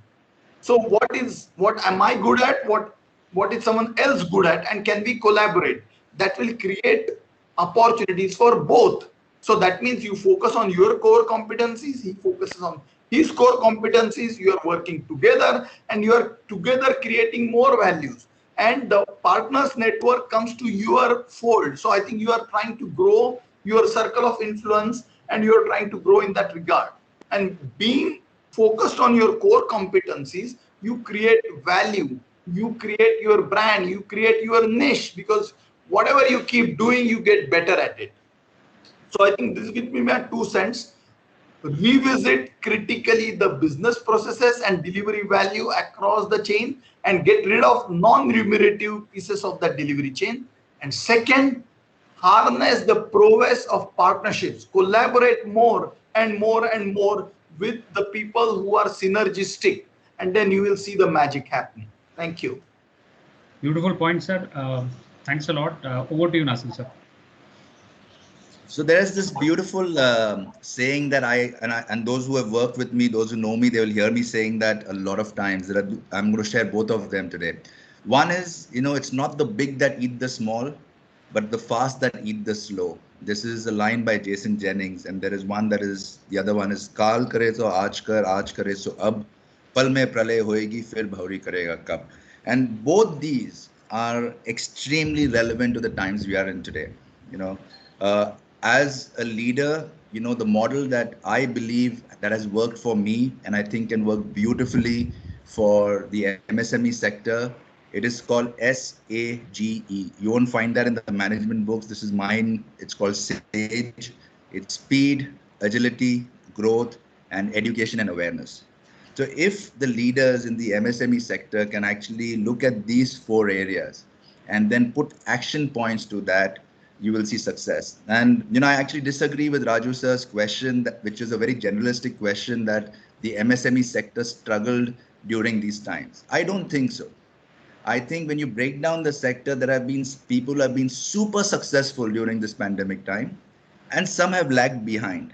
So what am I good at? What is someone else good at? And can we collaborate? That will create opportunities for both. So that means you focus on your core competencies, he focuses on his core competencies, you are working together and you are together creating more values. And the partners network comes to your fold. So I think you are trying to grow your circle of influence and you are trying to grow in that regard. And being focused on your core competencies, you create value, you create your brand, you create your niche, because whatever you keep doing, you get better at it. So I think this gives me my 2 cents. Revisit critically the business processes and delivery value across the chain and get rid of non-remunerative pieces of the delivery chain. And second, harness the prowess of partnerships, collaborate more and more and more with the people who are synergistic, and then you will see the magic happening. Thank you. Beautiful point, sir. Thanks a lot. Over to you, Nasil, sir. So there's this beautiful saying that and those who have worked with me, those who know me, they will hear me saying that a lot of times. I'm going to share both of them today. One is, it's not the big that eat the small, but the fast that eat the slow. This is a line by Jason Jennings, and there is one the other one is Kaal kare so aaj kare so ab, pal mein pralay hoegi fir bhauri karega kab. And both these are extremely relevant to the times we are in today. As a leader, the model that I believe that has worked for me and I think can work beautifully for the MSME sector, it is called SAGE. You won't find that in the management books. This is mine. It's called SAGE. It's speed, agility, growth, and education and awareness. So if the leaders in the MSME sector can actually look at these 4 areas and then put action points to that, you will see success. And, I actually disagree with Raju sir's question, which is a very generalistic question, that the MSME sector struggled during these times. I don't think so. I think when you break down the sector, there have been people who have been super successful during this pandemic time, and some have lagged behind.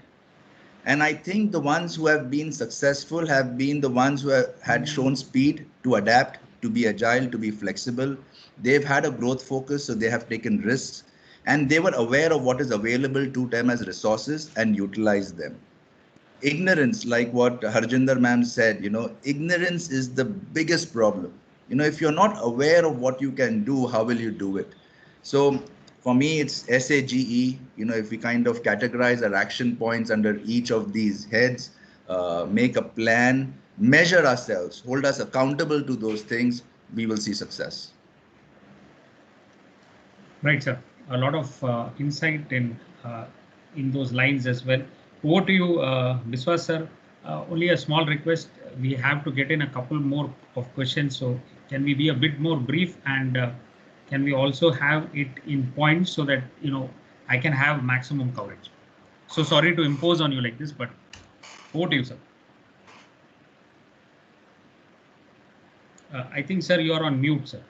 And I think the ones who have been successful have been the ones who had shown speed to adapt, to be agile, to be flexible. They've had a growth focus, so they have taken risks. And they were aware of what is available to them as resources and utilized them. Ignorance, like what Harjinder ma'am said, ignorance is the biggest problem. If you're not aware of what you can do, how will you do it? So for me, it's SAGE. If we kind of categorize our action points under each of these heads, make a plan, measure ourselves, hold us accountable to those things, we will see success. Right, sir. A lot of insight in those lines as well. Over to you, Biswas sir. Only a small request. We have to get in a couple more of questions. So can we be a bit more brief, and can we also have it in points so that, I can have maximum coverage? So sorry to impose on you like this, but over to you, sir. I think, sir, you are on mute, sir.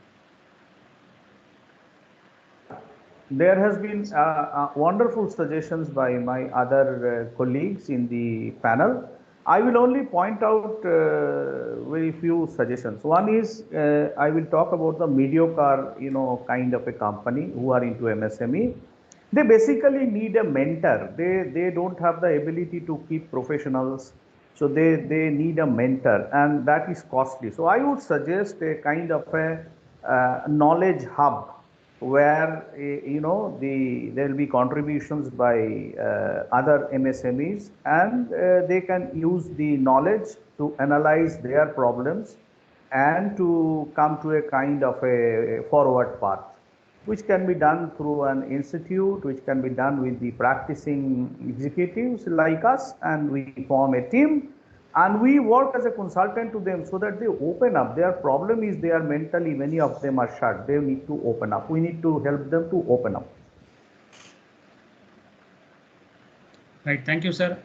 There has been wonderful suggestions by my other colleagues in the panel. I will only point out very few suggestions. One is I will talk about the mediocre, kind of a company who are into MSME. They basically need a mentor. They don't have the ability to keep professionals So they need a mentor, and that is costly. So I would suggest a kind of a knowledge hub where there will be contributions by other MSMEs, and they can use the knowledge to analyze their problems and to come to a kind of a forward path, which can be done through an institute, which can be done with the practicing executives like us, and we form a team and we work as a consultant to them so that they open up. Their problem is they are mentally, many of them are shut. They need to open up. We need to help them to open up. Right. Thank you, sir.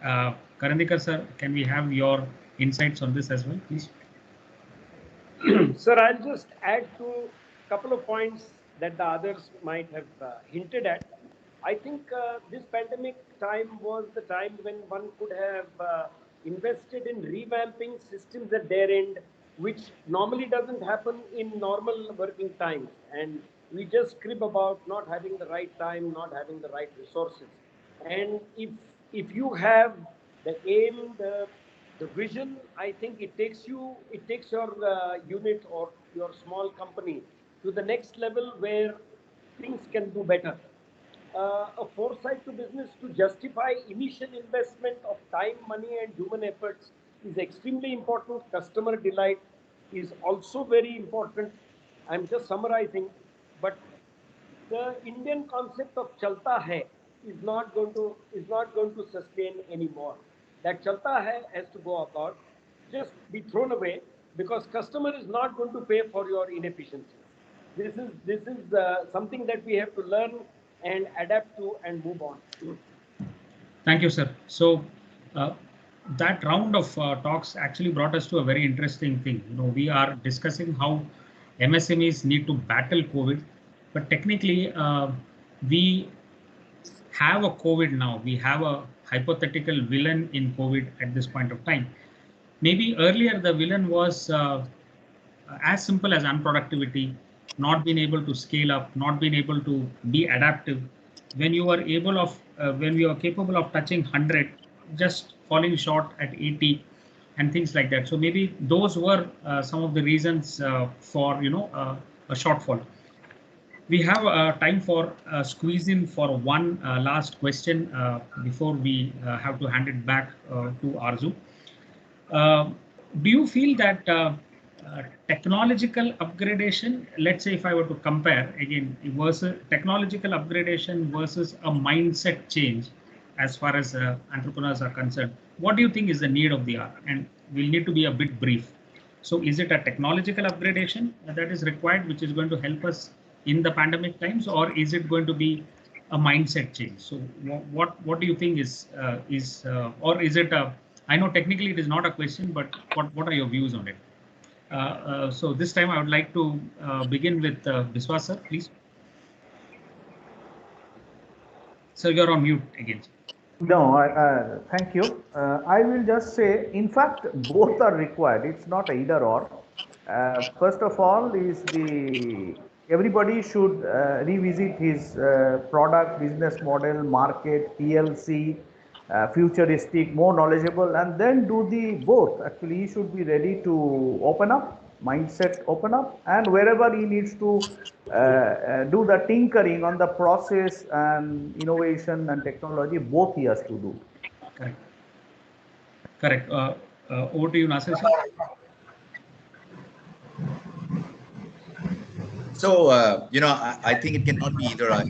Karandikar, sir, can we have your insights on this as well, please? Sir, I'll just add to a couple of points that the others might have hinted at. I think this pandemic time was the time when one could have invested in revamping systems at their end, which normally doesn't happen in normal working times. And we just crib about not having the right time, not having the right resources. And if you have the aim, the vision, I think it takes your unit or your small company to the next level where things can do better. A foresight to business to justify initial investment of time, money, and human efforts is extremely important. Customer delight is also very important. I'm just summarizing, but the Indian concept of chalta hai is not going to sustain anymore. That chalta hai has to go about, just be thrown away, because customer is not going to pay for your inefficiencies. This is something that we have to learn and adapt to and move on. Thank you, sir. So that round of talks actually brought us to a very interesting thing. We are discussing how MSMEs need to battle COVID, but technically we have a COVID now. We have a hypothetical villain in COVID at this point of time. Maybe earlier the villain was as simple as unproductivity, not being able to scale up, not being able to be adaptive. When you are when you are capable of touching 100, just falling short at 80 and things like that. So maybe those were some of the reasons for a shortfall. We have time for squeeze in for one last question before we have to hand it back to Arzu. Do you feel that technological upgradation, let's say if I were to compare again, versus technological upgradation versus a mindset change as far as entrepreneurs are concerned, what do you think is the need of the hour? And we'll need to be a bit brief. So is it a technological upgradation that is required, which is going to help us in the pandemic times, or is it going to be a mindset change? So what do you think is or is it a, I know technically it is not a question, but what are your views on it? So this time I would like to begin with Biswas sir, please. Sir, you're on mute again. No, thank you. I will just say, in fact, both are required. It's not either or. First of all, everybody should revisit his product, business model, market, PLC, futuristic, more knowledgeable, and then do the both. Actually, he should be ready to open up, mindset open up, and wherever he needs to do the tinkering on the process and innovation and technology, both he has to do. Correct. Correct. Over to you, Nasir sir. So, I think it cannot be either. It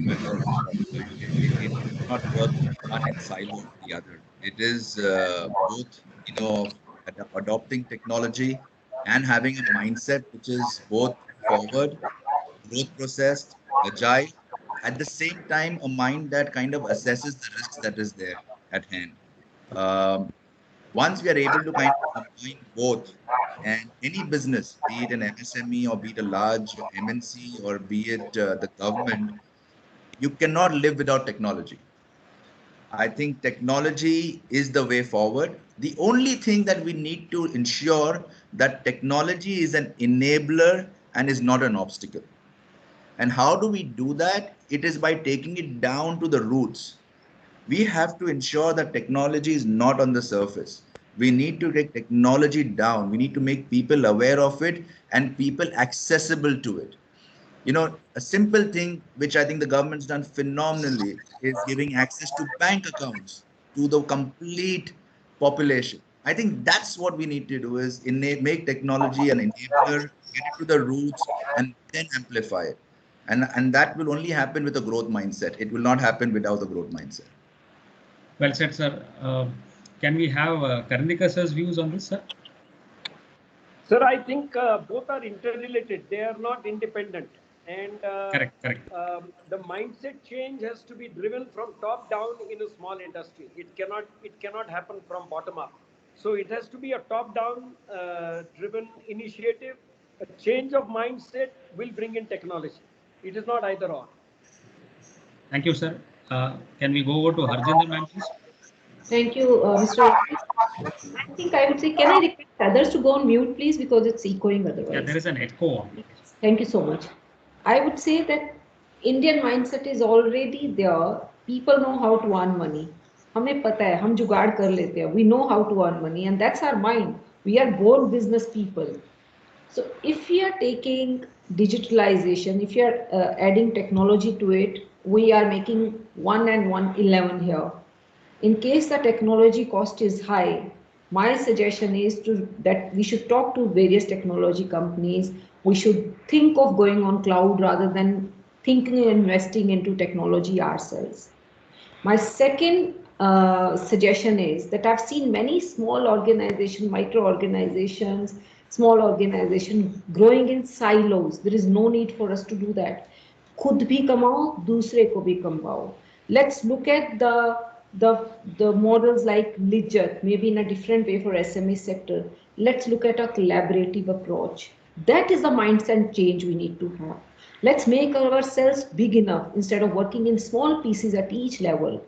cannot work one in silo of the other. It is both, adopting technology and having a mindset which is both forward, growth processed, agile, at the same time, a mind that kind of assesses the risks that is there at hand. Once we are able to kind of combine both, and any business, be it an MSME or be it a large MNC or be it the government, you cannot live without technology. I think technology is the way forward. The only thing that we need to ensure that technology is an enabler and is not an obstacle. And how do we do that? It is by taking it down to the roots. We have to ensure that technology is not on the surface. We need to take technology down. We need to make people aware of it and people accessible to it. You know, a simple thing which I think the government's done phenomenally is giving access to bank accounts to the complete population. I think that's what we need to do is make technology an enabler, get it to the roots, and then amplify it. And that will only happen with a growth mindset. It will not happen without the growth mindset. Well said, sir. Can we have Karandikar sir's views on this, sir? Sir, I think both are interrelated. They are not independent. And correct. The mindset change has to be driven from top down in a small industry. It cannot happen from bottom up. So it has to be a top down driven initiative. A change of mindset will bring in technology. It is not either or. Thank you, sir. Can we go over to Harjinder, ma'am, please? Thank you, Mr. I think I would say, can I request others to go on mute, please, because it's echoing otherwise. Yeah, there is an echo on. Thank you so much. I would say that Indian mindset is already there. People know how to earn money. हमें पता है, हम जुगाड़ कर लेते हैं. We know how to earn money, and that's our mind. We are born business people. So if we are taking digitalization, if you are adding technology to it, we are making 1 and 1 11 here. In case the technology cost is high, my suggestion is that we should talk to various technology companies. We should think of going on cloud rather than thinking and investing into technology ourselves. My second suggestion is that I've seen many small organizations, micro organizations, small organizations growing in silos. There is no need for us to do that. खुद भी कमाओ, दूसरे को भी कमाओ. Let's look at the models like Lijjat, maybe in a different way for SME sector. Let's look at a collaborative approach. That is the mindset change we need to have. Let's make ourselves big enough instead of working in small pieces at each level.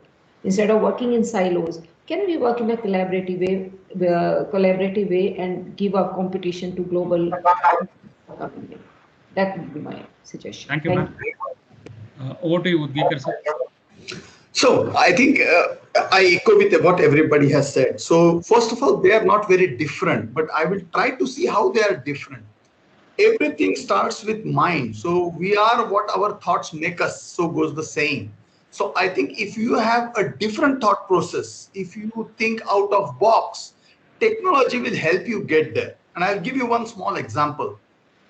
Instead of working in silos, can we work in a collaborative way and give a competition to global? That would be my suggestion. Thank you, ma'am. Over to you, Udgikar, sir. So I think I echo with what everybody has said. So first of all, they are not very different, but I will try to see how they are different. Everything starts with mind. So we are what our thoughts make us, so goes the saying. So I think if you have a different thought process, if you think out of box, technology will help you get there. And I'll give you one small example.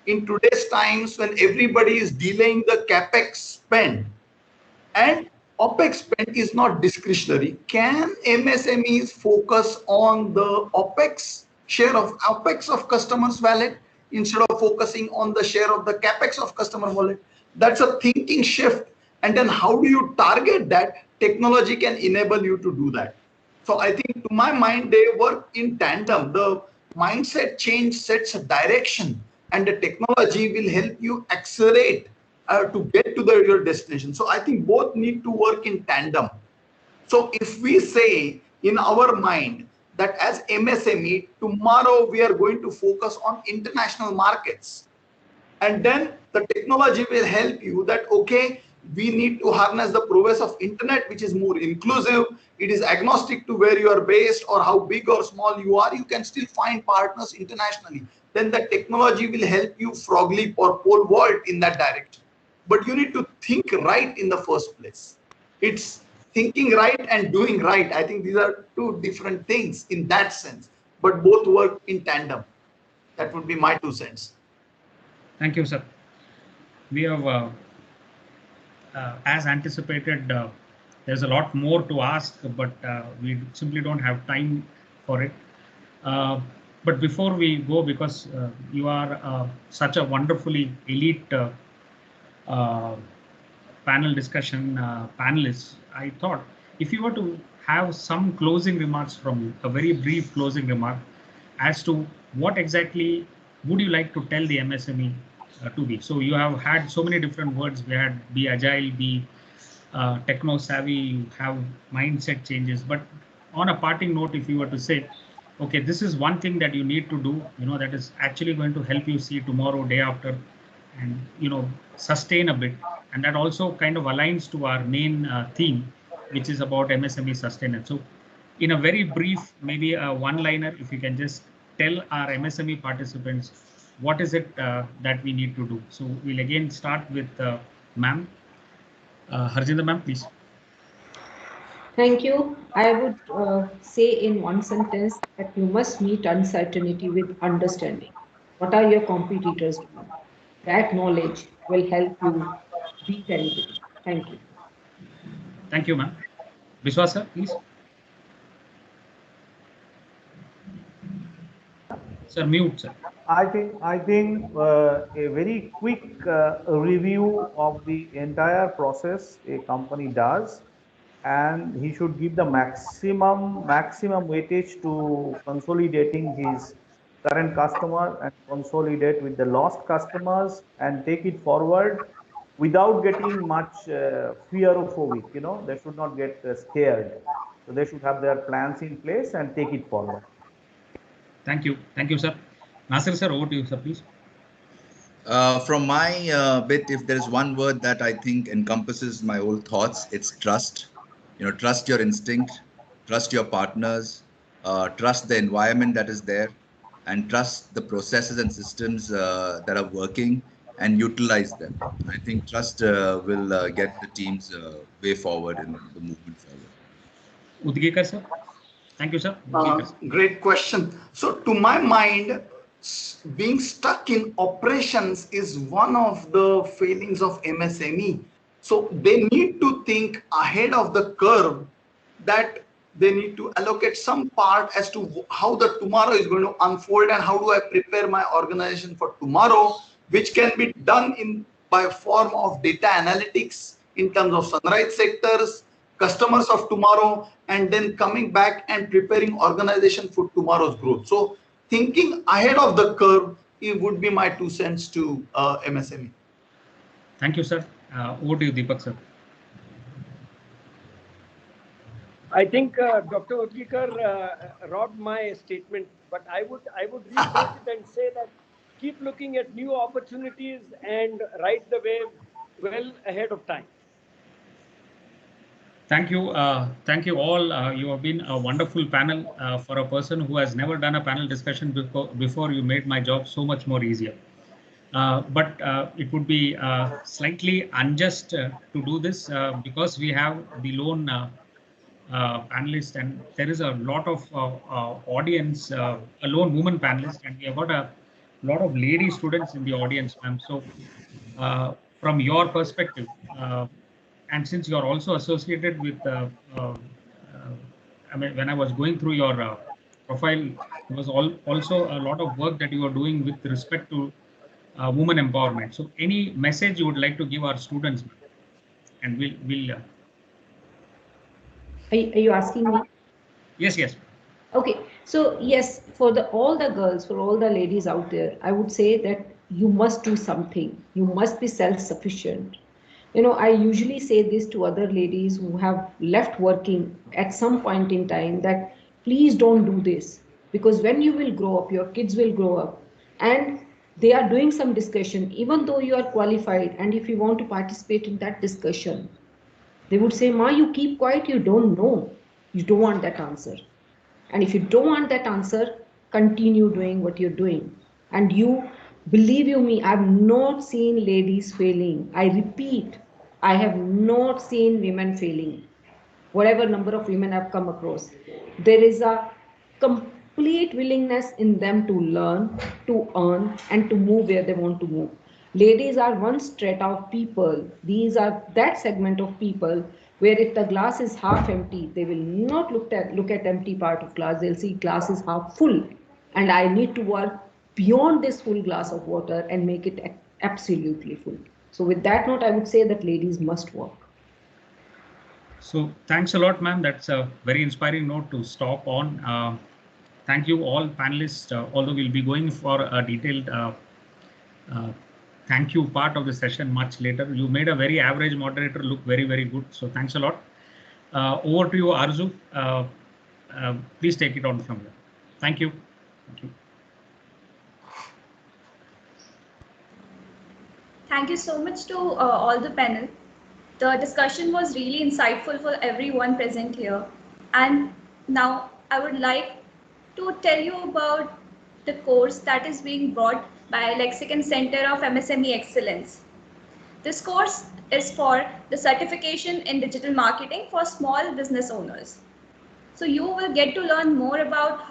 In today's times when everybody is delaying the CapEx spend and OpEx spend is not discretionary, can MSMEs focus on the OpEx, share of OpEx of customers' wallet instead of focusing on the share of the CapEx of customer wallet? That's a thinking shift. And then how do you target that? Technology can enable you to do that. So I think to my mind, they work in tandem. The mindset change sets a direction and the technology will help you accelerate to get to your destination. So I think both need to work in tandem. So if we say in our mind that as MSME, tomorrow we are going to focus on international markets, and then the technology will help you that, okay, we need to harness the prowess of internet, which is more inclusive. It is agnostic to where you are based or how big or small you are. You can still find partners internationally. Then the technology will help you frog leap or pole vault in that direction. But you need to think right in the first place. It's thinking right and doing right. I think these are two different things in that sense, but both work in tandem. That would be my 2 cents. Thank you, sir. We have, as anticipated, there's a lot more to ask, but we simply don't have time for it. But before we go, because you are such a wonderfully elite panel discussion panelists, I thought if you were to have some closing remarks from you, a very brief closing remark as to what exactly would you like to tell the MSME to be. So you have had so many different words. We had be agile, be techno savvy, you have mindset changes. But on a parting note, if you were to say, okay, this is one thing that you need to do, that is actually going to help you see tomorrow, day after, and sustain a bit, and that also kind of aligns to our main theme, which is about MSME sustenance. So in a very brief, maybe a one-liner, if you can just tell our MSME participants, what is it that we need to do? So we'll again start with ma'am. Harjinder ma'am, please. Thank you. I would say in one sentence that you must meet uncertainty with understanding. What are your competitors doing? That knowledge will help you beat anybody. Thank you. Thank you, ma'am. Biswas sir, please. Sir, mute, sir. I think a very quick review of the entire process a company does, and he should give the maximum weightage to consolidating his current customer and consolidate with the lost customers and take it forward without getting much fear of it. You know, they should not get scared. So they should have their plans in place and take it forward. Thank you, sir. Nasir sir, over to you, sir, please. From my bit, if there is one word that I think encompasses my whole thoughts, it's trust. You know, trust your instinct, trust your partners, trust the environment that is there, and trust the processes and systems that are working, and utilize them. I think trust will get the teams way forward in the movement forward. Udgekar sir. Thank you, sir. Great question. So to my mind, being stuck in operations is one of the failings of MSME. So they need to think ahead of the curve, that they need to allocate some part as to how the tomorrow is going to unfold and how do I prepare my organization for tomorrow, which can be done by a form of data analytics in terms of sunrise sectors, customers of tomorrow, and then coming back and preparing organization for tomorrow's growth. So thinking ahead of the curve, it would be my 2 cents to MSME. Thank you, sir. Over to you, Deepak sir. I think Dr. Udgekar robbed my statement, but I would rephrase it and say that keep looking at new opportunities and ride the wave well ahead of time. Thank you all. You have been a wonderful panel. For a person who has never done a panel discussion before, you made my job so much more easier. But it would be slightly unjust to do this because we have the lone panelist, and there is a lot of audience, a lone woman panelist, and we have got a lot of lady students in the audience, ma'am. So from your perspective, and since you are also associated with, I mean, when I was going through your profile, there was also a lot of work that you are doing with respect to women empowerment. So any message you would like to give our students, and we'll Are you asking me? Yes. Okay, so yes, for all the girls, for all the ladies out there, I would say that you must do something. You must be self-sufficient. You know, I usually say this to other ladies who have left working at some point in time, that please don't do this, because when you will grow up, your kids will grow up, and they are doing some discussion, even though you are qualified, and if you want to participate in that discussion, they would say, Ma, you keep quiet, you don't know. You don't want that answer. And if you don't want that answer, continue doing what you're doing. And you, believe you me, I've not seen ladies failing. I repeat, I have not seen women failing. Whatever number of women I've come across, there is a complete willingness in them to learn, to earn, and to move where they want to move. Ladies are one strata of people. These are that segment of people where if the glass is half empty, they will not look at empty part of glass. They'll see glass is half full, and I need to work beyond this full glass of water and make it absolutely full. So with that note, I would say that ladies must work. So thanks a lot, ma'am. That's a very inspiring note to stop on. Thank you all panelists, although we'll be going for a detailed thank you part of the session much later. You made a very average moderator look very, very good. So thanks a lot. Over to you, Arzu. Please take it on from here. Thank you. Thank you so much to all the panel. The discussion was really insightful for everyone present here. And Now, I would like to tell you about the course that is being brought by Lexicon Center of MSME Excellence. This course is for the certification in digital marketing for small business owners. So you will get to learn more about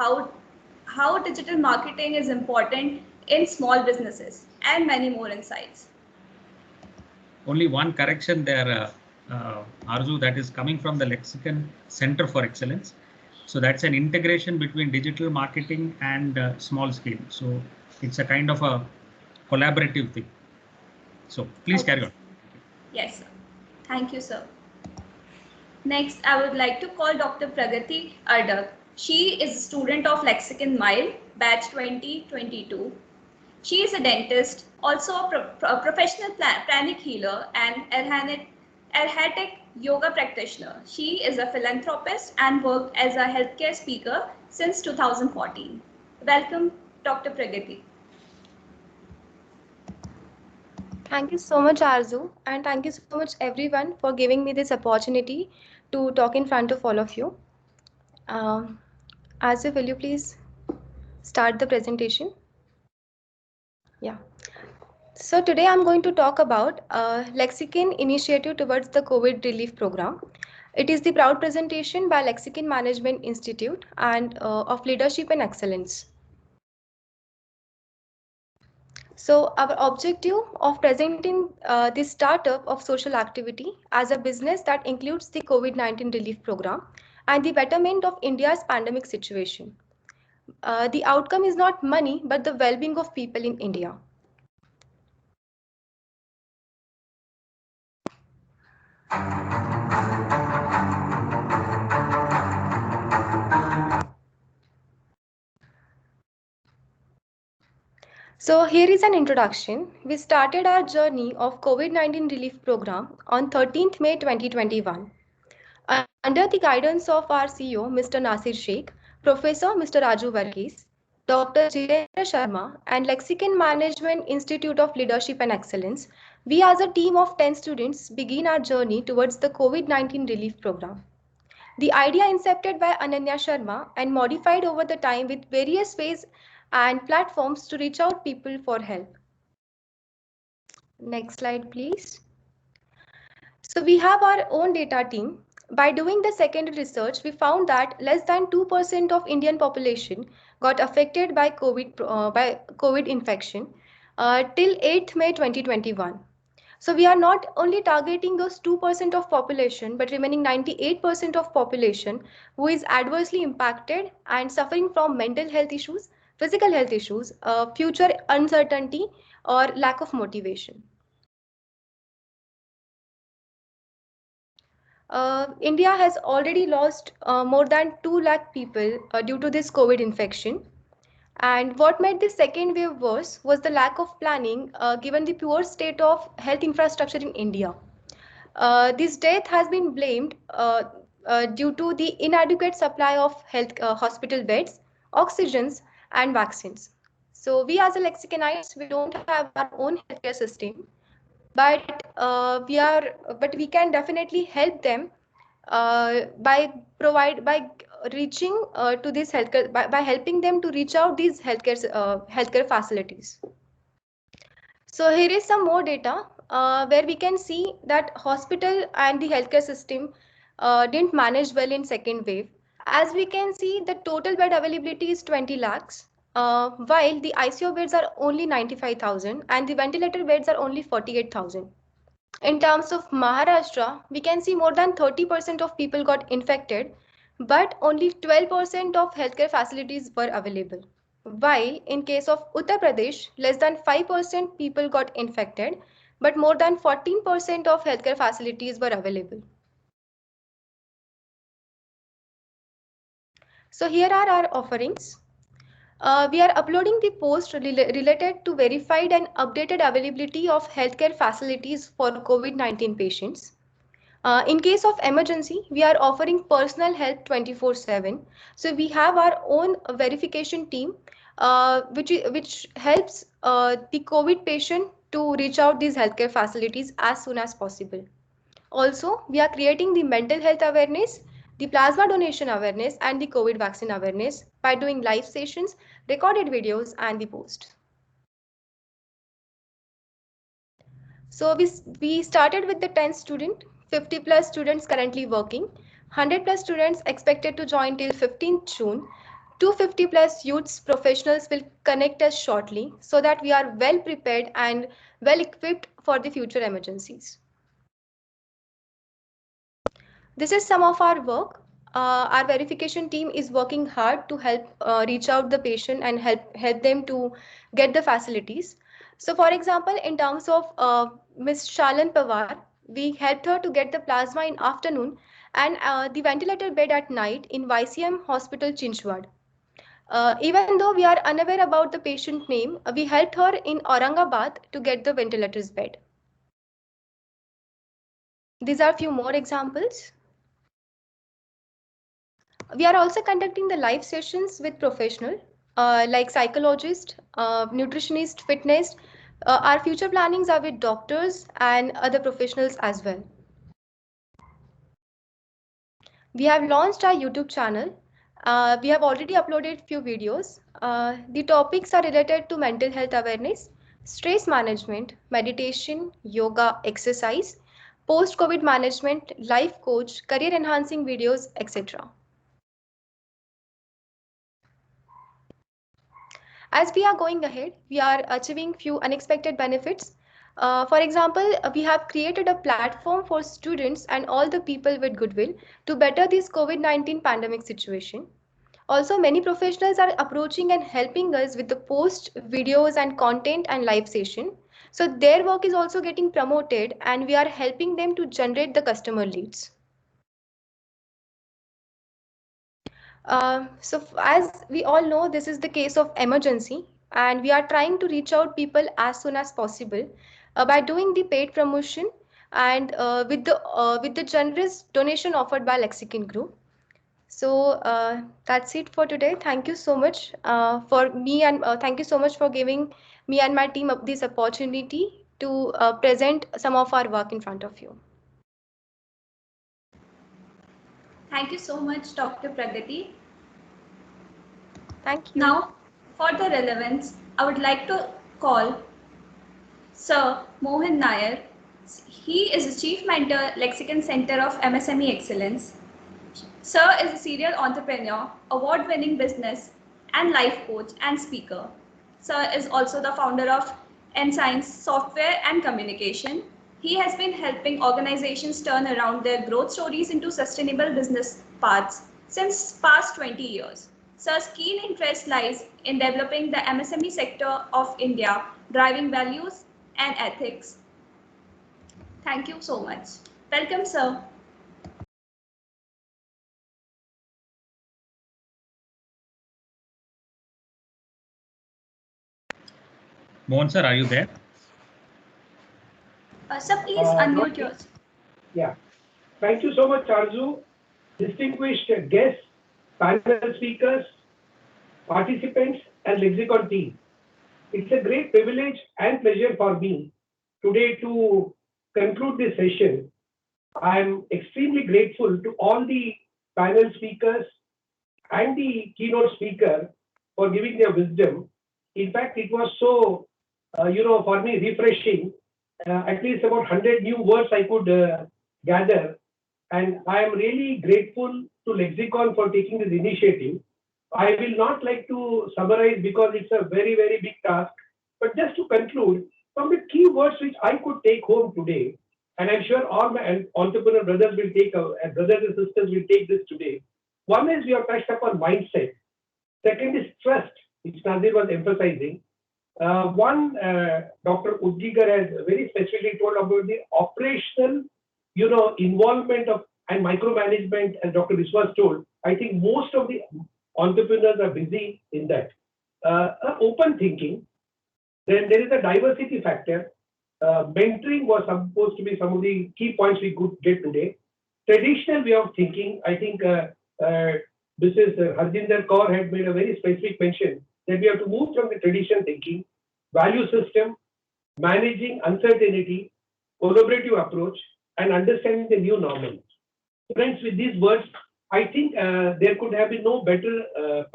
how digital marketing is important in small businesses and many more insights. Only one correction there, Arzu, that is coming from the Lexicon Center for Excellence. So that's an integration between digital marketing and small scale. So it's a kind of a collaborative thing. So please carry on. Yes, sir. Thank you, sir. Next, I would like to call Dr. Pragati Ardak. She is a student of Lexicon Mile, batch 2022. She is a dentist, also a professional pranic healer and Arhatic yoga practitioner. She is a philanthropist and worked as a healthcare speaker since 2014. Welcome, Dr. Pragati. Thank you so much, Arzu, and thank you so much, everyone, for giving me this opportunity to talk in front of all of you. Arzu, will you please start the presentation? Yeah. So today I'm going to talk about Lexicon Initiative towards the COVID Relief Program. It is the proud presentation by Lexicon Management Institute and of Leadership and Excellence. So our objective of presenting this startup of social activity as a business that includes the COVID-19 relief program and the betterment of India's pandemic situation. The outcome is not money, but the well-being of people in India. So here is an introduction. We started our journey of COVID-19 relief program on 13th May 2021. Under the guidance of our CEO, Mr. Nasir Sheikh, Professor Mr. Raju Varghese, Dr. Jitendra Sharma, and Lexicon Management Institute of Leadership and Excellence, we as a team of 10 students begin our journey towards the COVID-19 relief program. The idea incepted by Ananya Sharma and modified over the time with various ways and platforms to reach out people for help. Next slide, please. So we have our own data team. By doing the secondary research, we found that less than 2% of Indian population got affected by COVID infection till 8th May 2021. So we are not only targeting those 2% of population, but remaining 98% of population who is adversely impacted and suffering from mental health issues, physical health issues, future uncertainty, or lack of motivation. India has already lost more than 2 lakh people due to this COVID infection. And what made the second wave worse was the lack of planning given the poor state of health infrastructure in India. This death has been blamed due to the inadequate supply of hospital beds, oxygens, and vaccines. So we as a Lexiconites, we don't have our own healthcare system, but we can definitely help them by reaching to this healthcare by helping them to reach out these healthcare facilities. So here is some more data where we can see that hospital and the healthcare system didn't manage well in second wave. As we can see, the total bed availability is 20 lakhs, while the ICU beds are only 95,000 and the ventilator beds are only 48,000. In terms of Maharashtra, we can see more than 30% of people got infected, but only 12% of healthcare facilities were available. While in case of Uttar Pradesh, less than 5% people got infected, but more than 14% of healthcare facilities were available. So here are our offerings. We are uploading the post related to verified and updated availability of healthcare facilities for COVID-19 patients. In case of emergency, we are offering personal help 24/7. So we have our own verification team, which helps the COVID patient to reach out these healthcare facilities as soon as possible. Also, we are creating the mental health awareness the plasma donation awareness, and the COVID vaccine awareness by doing live sessions, recorded videos, and the posts. So we started with the 10 students, 50 plus students currently working, 100 plus students expected to join till 15th June. 250 plus youths professionals will connect us shortly so that we are well prepared and well equipped for the future emergencies. This is some of our work. Our verification team is working hard to help reach out the patient and help them to get the facilities. So for example, in terms of Ms. Shalan Pawar, we helped her to get the plasma in afternoon and the ventilator bed at night in YCM Hospital Chinchwad. Even though we are unaware about the patient name, we helped her in Aurangabad to get the ventilator's bed. These are few more examples. We are also conducting the live sessions with professionals like psychologists, nutritionists, fitness. Our future plannings are with doctors and other professionals as well. We have launched our YouTube channel. We have already uploaded few videos. The topics are related to mental health awareness, stress management, meditation, yoga, exercise, post-COVID management, life coach, career enhancing videos, etc. As we are going ahead, we are achieving few unexpected benefits. For example, we have created a platform for students and all the people with goodwill to better this COVID-19 pandemic situation. Also, many professionals are approaching and helping us with the post videos and content and live session. So their work is also getting promoted and we are helping them to generate the customer leads. As we all know, this is the case of emergency and we are trying to reach out people as soon as possible by doing the paid promotion and with the generous donation offered by Lexicon Group. So that's it for today. Thank you so much for me and thank you so much for giving me and my team this opportunity to present some of our work in front of you. Thank you so much, Dr. Pragati. Thank you. Now, for the relevance, I would like to call Sir Mohan Nair. He is the Chief Mentor, Lexicon Center of MSME Excellence. Sir is a serial entrepreneur, award-winning business and life coach and speaker. Sir is also the founder of Enscience Software and Communication. He has been helping organizations turn around their growth stories into sustainable business paths since past 20 years. Sir's keen interest lies in developing the MSME sector of India, driving values and ethics. Thank you so much. Welcome, sir. Mohan sir, are you there? Sir, please unmute yours. Yeah. Thank you so much, Arzu. Distinguished guests, panel speakers, participants, and Lexicon team. It's a great privilege and pleasure for me today to conclude this session. I'm extremely grateful to all the panel speakers and the keynote speaker for giving their wisdom. In fact, it was so, for me refreshing. At least about 100 new words I could gather. And I am really grateful to Lexicon for taking this initiative. I will not like to summarize because it's a very, very big task. But just to conclude, from the key words which I could take home today, and I'm sure all my entrepreneur brothers will take, and brothers and sisters will take this today. One is we have touched upon mindset. Second is trust, which Nadir was emphasizing. Dr. Udgigar has very specifically told about the operational, involvement of and micromanagement, as Dr. Viswas told. I think most of the entrepreneurs are busy in that. Open thinking. Then there is a diversity factor. Mentoring was supposed to be some of the key points we could get today. Traditional way of thinking. I think this is Harjinder Kaur had made a very specific mention that we have to move from the traditional thinking, value system, managing uncertainty, collaborative approach, and understanding the new normal. Friends, with these words, I think there could have been no better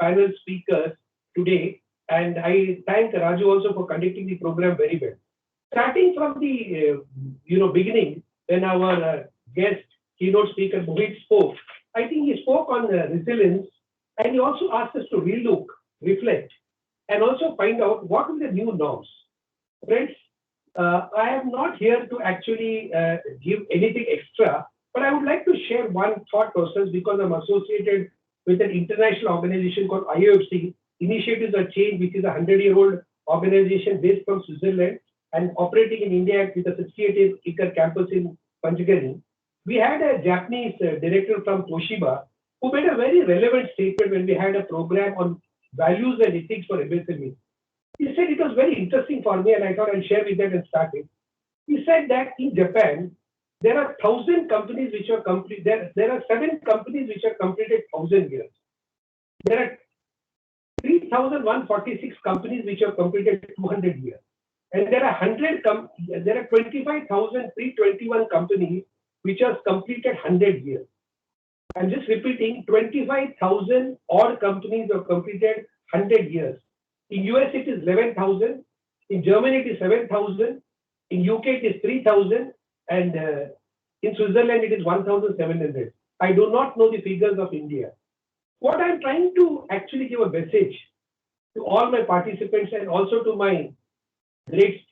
panel speakers today, and I thank Raju also for conducting the program very well. Starting from the beginning, when our guest keynote speaker Mohit spoke, I think he spoke on resilience, and he also asked us to relook, reflect, and also find out what are the new norms. Friends, I am not here to actually give anything extra, but I would like to share one thought process because I'm associated with an international organization called IOFC, Initiatives of Change, which is a 100-year-old organization based from Switzerland and operating in India with a 68-acre campus in Panchgani. We had a Japanese director from Toshiba who made a very relevant statement when we had a program on values and ethics for MSME. He said it was very interesting for me, and I thought I'll share with that and start it. He said that in Japan, there are 1,000 companies which are complete. There are 7 companies which are completed 1,000 years. There are 3,146 companies which have completed 200 years, and there are 25,321 companies which have completed 100 years. I'm just repeating, 25,000 odd companies have completed 100 years. In US it is 11,000, in Germany it is 7,000, in UK it is 3,000, and in Switzerland it is 1,700. I do not know the figures of India. What I'm trying to actually give a message to all my participants and also to my great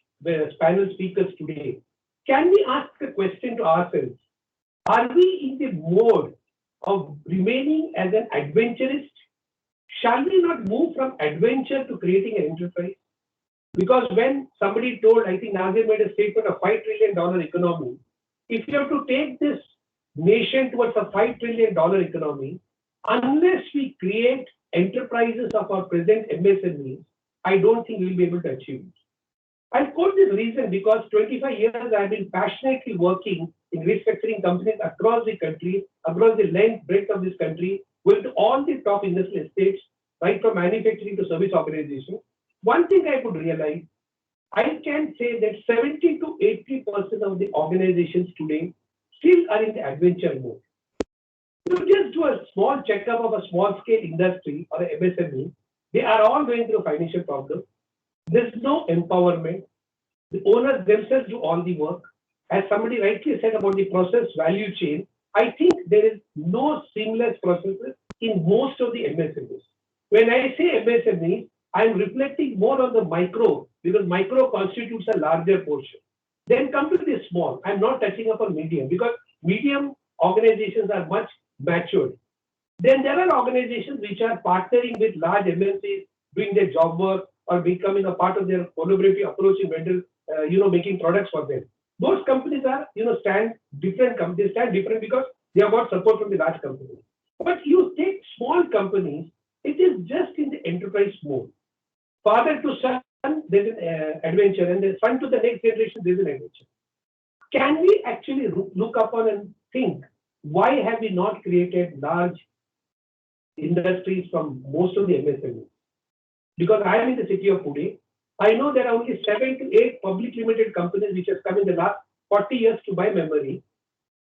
panel speakers today. Can we ask a question to ourselves? Are we in the mode of remaining as an adventurist? Shall we not move from adventure to creating an enterprise? Because when somebody told, I think Nazir made a statement of $5 trillion economy, if you have to take this nation towards a $5 trillion economy, unless we create enterprises of our present MSMEs, I don't think we'll be able to achieve it. I'll quote this reason because 25 years I've been passionately working in restructuring companies across the country, across the length, breadth of this country, going to all the top industrial estates, right from manufacturing to service organizations. One thing I could realize, I can say that 70 to 80% of the organizations today still are in the adventure mode. You just do a small checkup of a small scale industry or a MSME, they are all going through financial problems. There's no empowerment. The owners themselves do all the work. As somebody rightly said about the process value chain, I think there is no seamless processes in most of the MSMEs. When I say MSMEs, I'm reflecting more on the micro because micro constitutes a larger portion. Then come to the small. I'm not touching upon medium because medium organizations are much matured. Then there are organizations which are partnering with large MNCs, doing their job work or becoming a part of their collaborative approach in vendor, making products for them. Those companies are, stand different. They stand different because they have got support from the large companies. But you take small companies, it is just in the enterprise mode. Father to son, there's an adventure, and then son to the next generation, there's an adventure. Can we actually look upon and think, why have we not created large industries from most of the MSMEs? Because I am in the city of Pune, I know there are only 7 to 8 public limited companies which have come in the last 40 years to my memory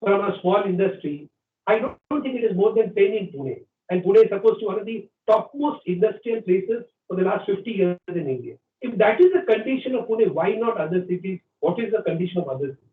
from a small industry. I don't think it is more than 10 in Pune. And Pune is supposed to be one of the topmost industrial places for the last 50 years in India. If that is the condition of Pune, why not other cities? What is the condition of other cities?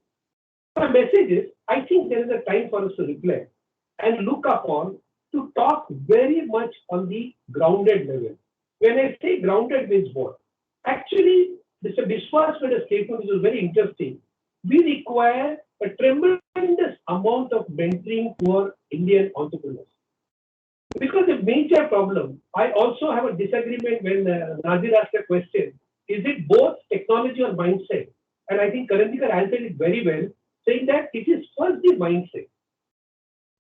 My message is, I think there is a time for us to reflect and look upon to talk very much on the grounded level. When I say grounded means what? Actually, Mr. Biswas made a statement which is very interesting. We require a tremendous amount of mentoring for Indian entrepreneurs. Because the major problem, I also have a disagreement when Nazir asked a question, is it both technology or mindset? And I think Karanjikar answered it very well, saying that it is first the mindset.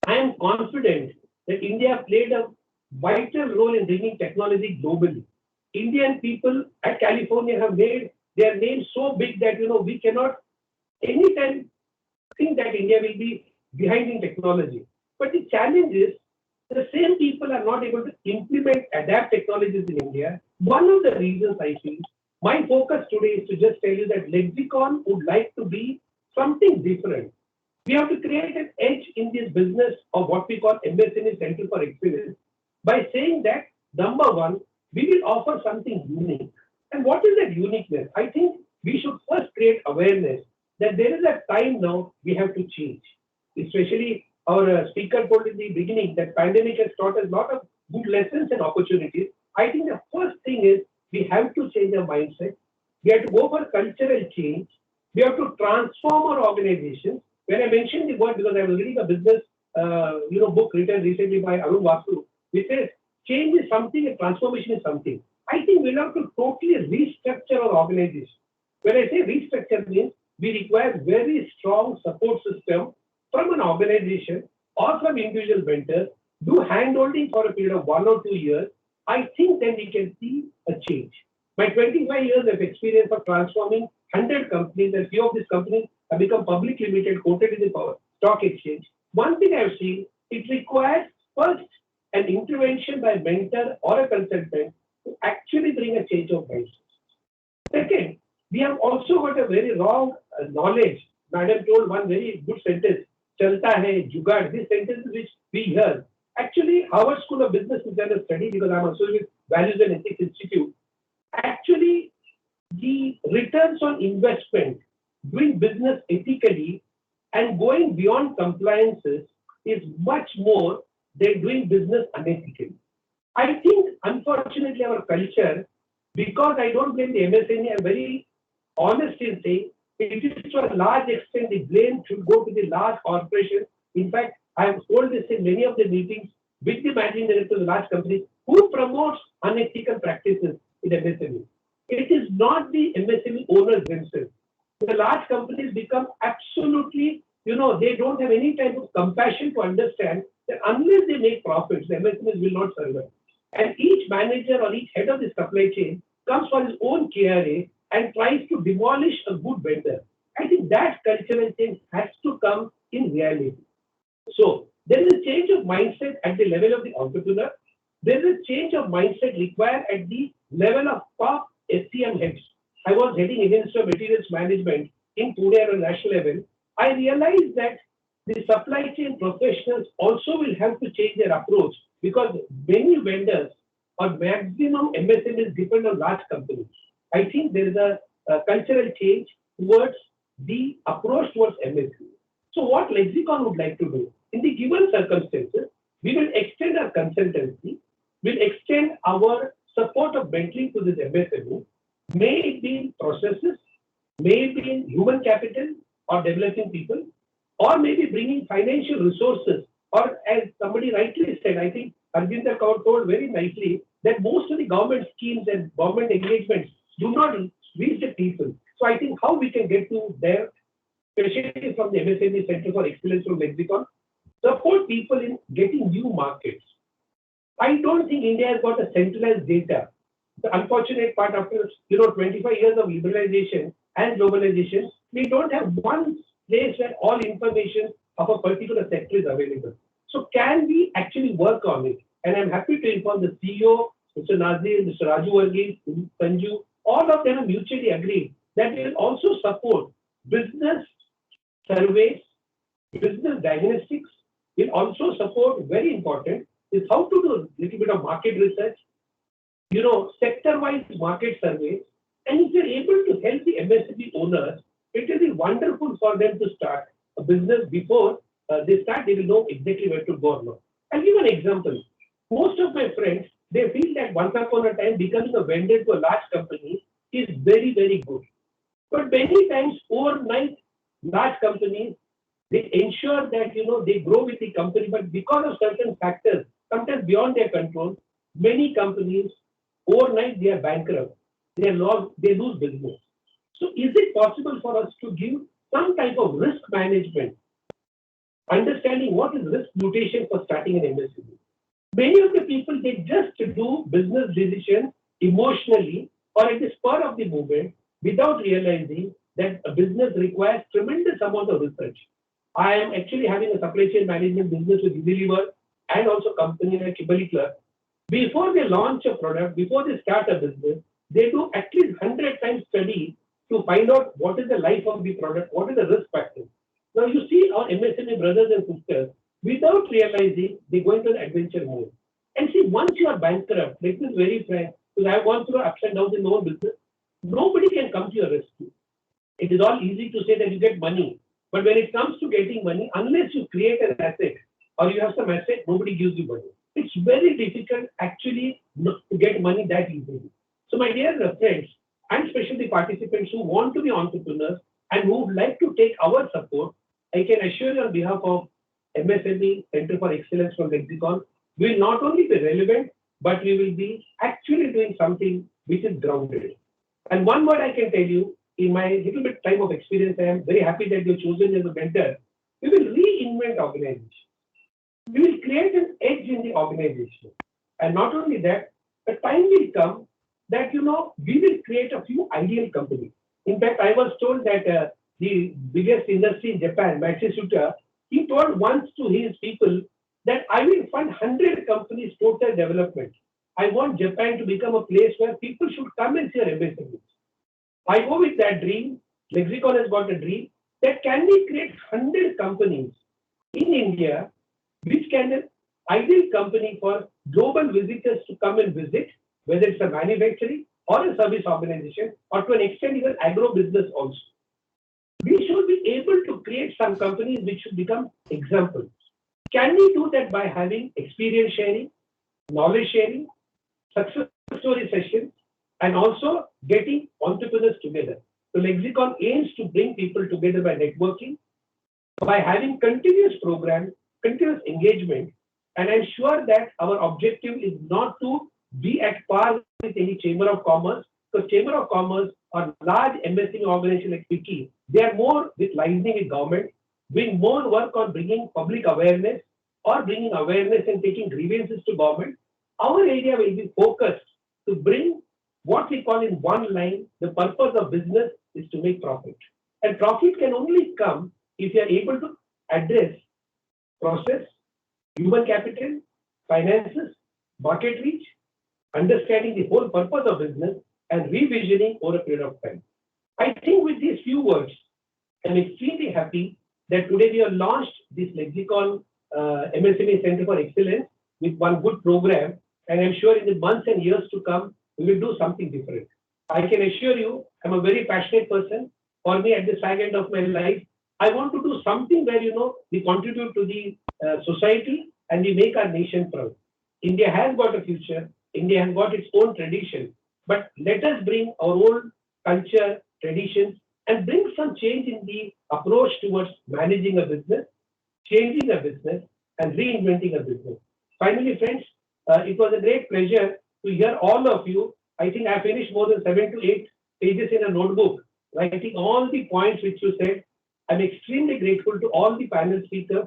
I am confident that India played a vital role in bringing technology globally. Indian people at California have made their name so big that we cannot anytime think that India will be behind in technology. But the challenge is the same people are not able to implement, adapt technologies in India. One of the reasons I feel my focus today is to just tell you that Lexicon would like to be something different. We have to create an edge in this business of what we call MSME Center for Excellence by saying that, number one, we will offer something unique. And what is that uniqueness? I think we should first create awareness that there is a time now we have to change. Especially our speaker told in the beginning that pandemic has taught us a lot of good lessons and opportunities. I think the first thing is we have to change our mindset. We have to go for cultural change. We have to transform our organizations. When I mentioned the word, because I was reading a business book written recently by Arun Vasu, which says change is something and transformation is something. I think we'll have to totally restructure our organization. When I say restructure means we require very strong support system from an organization or from individual vendors, do hand-holding for a period of 1 or 2 years. I think then we can see a change. My 25 years of experience of transforming 100 companies, and few of these companies have become public limited, quoted in the stock exchange. One thing I've seen, it requires first an intervention by a mentor or a consultant to actually bring a change of mindset. Second, we have also got a very wrong knowledge. Madam told one very good sentence, chalta hai, jugaad. This sentence which we hear. Actually, Harvard School of Business has done a study, because I'm also with Values and Ethics Institute. Actually, the returns on investment, doing business ethically and going beyond compliances is much more than doing business unethically. I think, unfortunately, our culture, because I don't blame the MSME, I'm very honest in saying it is to a large extent the blame should go to the large corporations. In fact, I have told this in many of the meetings with the managing directors of large companies who promotes unethical practices in MSME. It is not the MSME owners themselves. The large companies become absolutely, they don't have any type of compassion to understand that unless they make profits, the MSMEs will not survive. And each manager or each head of the supply chain comes for his own KRA and tries to demolish a good vendor. I think that cultural change has to come in reality. So there is a change of mindset at the level of the entrepreneur. There is a change of mindset required at the level of top SCM heads. I was heading against materials management in Pune at a national level. I realized that the supply chain professionals also will have to change their approach, because many vendors or maximum MSMEs depend on large companies. I think there is a cultural change towards the approach towards MSME. So what Lexicon would like to do, in the given circumstances, we will extend our consultancy, we'll extend our support of mentoring to this MSME, may it be in processes, may it be in human capital or developing people, or maybe bringing financial resources, or as somebody rightly said, I think Arvinder Kaur told very nicely that most of the government schemes and government engagements do not reach the people. So I think how we can get to there, especially from the MSME Center for Excellence from Lexicon, support people in getting new markets. I don't think India has got a centralized data. The unfortunate part, after 25 years of liberalization and globalization, we don't have one place where all information of a particular sector is available. So can we actually work on it? And I'm happy to inform the CEO, Mr. Nazir, Mr. Raju Varghese, Sanju, all of them have mutually agreed that we will also support business surveys, business diagnostics. We'll also support, very important, is how to do a little bit of market research, sector-wise market surveys. And if you're able to help the MSME owners, it will be wonderful for them to start a business before they start. They will know exactly where to go or not. I'll give an example. Most of my friends, they feel that once upon a time becoming a vendor to a large company is very, very good. But many times overnight, large companies, they ensure that they grow with the company, but because of certain factors, sometimes beyond their control, many companies overnight they are bankrupt. They lose business. So is it possible for us to give some type of risk management, understanding what is risk mutation for starting an MSME? Many of the people, they just do business decisions emotionally or at the spur of the moment without realizing that a business requires tremendous amount of research. I am actually having a supply chain management business with Unilever and also company like Kimberly-Clark. Before they launch a product, before they start a business, they do at least 100 times study to find out what is the life of the product, what is the risk factor. Now you see our MSME brothers and sisters, without realizing, they go into the adventure mode. And see, once you are bankrupt, this is very frank, because I have gone through ups and downs in my own business, nobody can come to your rescue. It is all easy to say that you get money, but when it comes to getting money, unless you create an asset or you have some asset, nobody gives you money. It's very difficult actually to get money that easily. So my dear friends, and especially participants who want to be entrepreneurs and who would like to take our support, I can assure you on behalf of MSME Center for Excellence from Lexicon, we will not only be relevant, but we will be actually doing something which is grounded. And one word I can tell you, in my little bit time of experience, I am very happy that you've chosen as a mentor. We will reinvent organization. We will create an edge in the organization. And not only that, the time will come that, we will create a few ideal companies. In fact, I was told that the biggest industry in Japan, Matsushita, he told once to his people that I will fund 100 companies total development. I want Japan to become a place where people should come and see our MSMEs. I go with that dream. Lexicon has got a dream that can we create 100 companies in India, which can be an ideal company for global visitors to come and visit, whether it's a manufacturing or a service organization, or to an extent even agro business also. We should be able to create some companies which should become examples. Can we do that by having experience sharing, knowledge sharing, success story sessions, and also getting entrepreneurs together? So Lexicon aims to bring people together by networking, by having continuous programs, continuous engagement, and I'm sure that our objective is not to be at par with any Chamber of Commerce, because Chamber of Commerce or large MSME organizations like FICCI, they are more with licensing with government, doing more work on bringing public awareness or bringing awareness and taking grievances to government. Our area will be focused to bring what we call in one line, the purpose of business is to make profit. And profit can only come if you are able to address process, human capital, finances, market reach, understanding the whole purpose of business and revisioning over a period of time. I think with these few words, I'm extremely happy that today we have launched this Lexicon MSME Center for Excellence with one good program, and I'm sure in the months and years to come, we will do something different. I can assure you, I'm a very passionate person. For me, at the fag end of my life, I want to do something where, we contribute to the society and we make our nation proud. India has got a future. India has got its own tradition. But let us bring our own culture, traditions, and bring some change in the approach towards managing a business, changing a business, and reinventing a business. Finally, friends, it was a great pleasure to hear all of you. I think I finished more than 7 to 8 pages in a notebook, writing all the points which you said. I'm extremely grateful to all the panel speakers,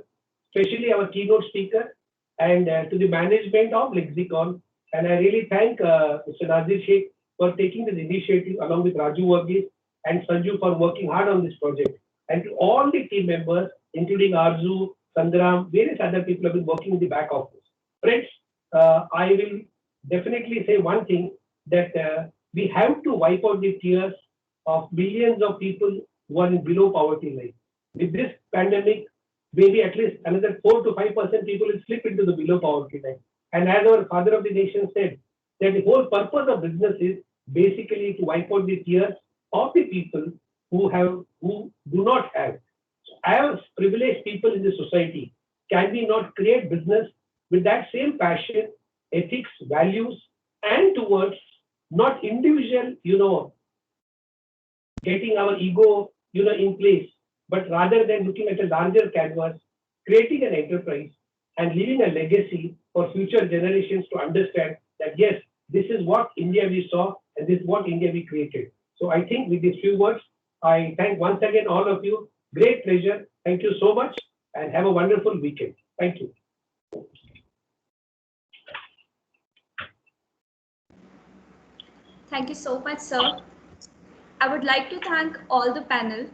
especially our keynote speaker, and to the management of Lexicon. And I really thank Mr. Nazir Sheikh for taking this initiative along with Raju Varghese and Sanju for working hard on this project. And to all the team members, including Arzu, Sangram, various other people have been working in the back office. Friends, I will definitely say one thing, that we have to wipe out the tears of millions of people who are below poverty line. With this pandemic, maybe at least another 4 to 5% people will slip into the below poverty line. And as our father of the nation said, that the whole purpose of business is basically to wipe out the tears of the people who do not have. So as privileged people in the society, can we not create business with that same passion, ethics, values, and towards not individual, getting our ego, in place, but rather than looking at a larger canvas, creating an enterprise and leaving a legacy for future generations to understand that, yes, this is what India we saw and this is what India we created. So I think with these few words, I thank once again all of you. Great pleasure. Thank you so much and have a wonderful weekend. Thank you. Thank you so much, sir. I would like to thank all the panel.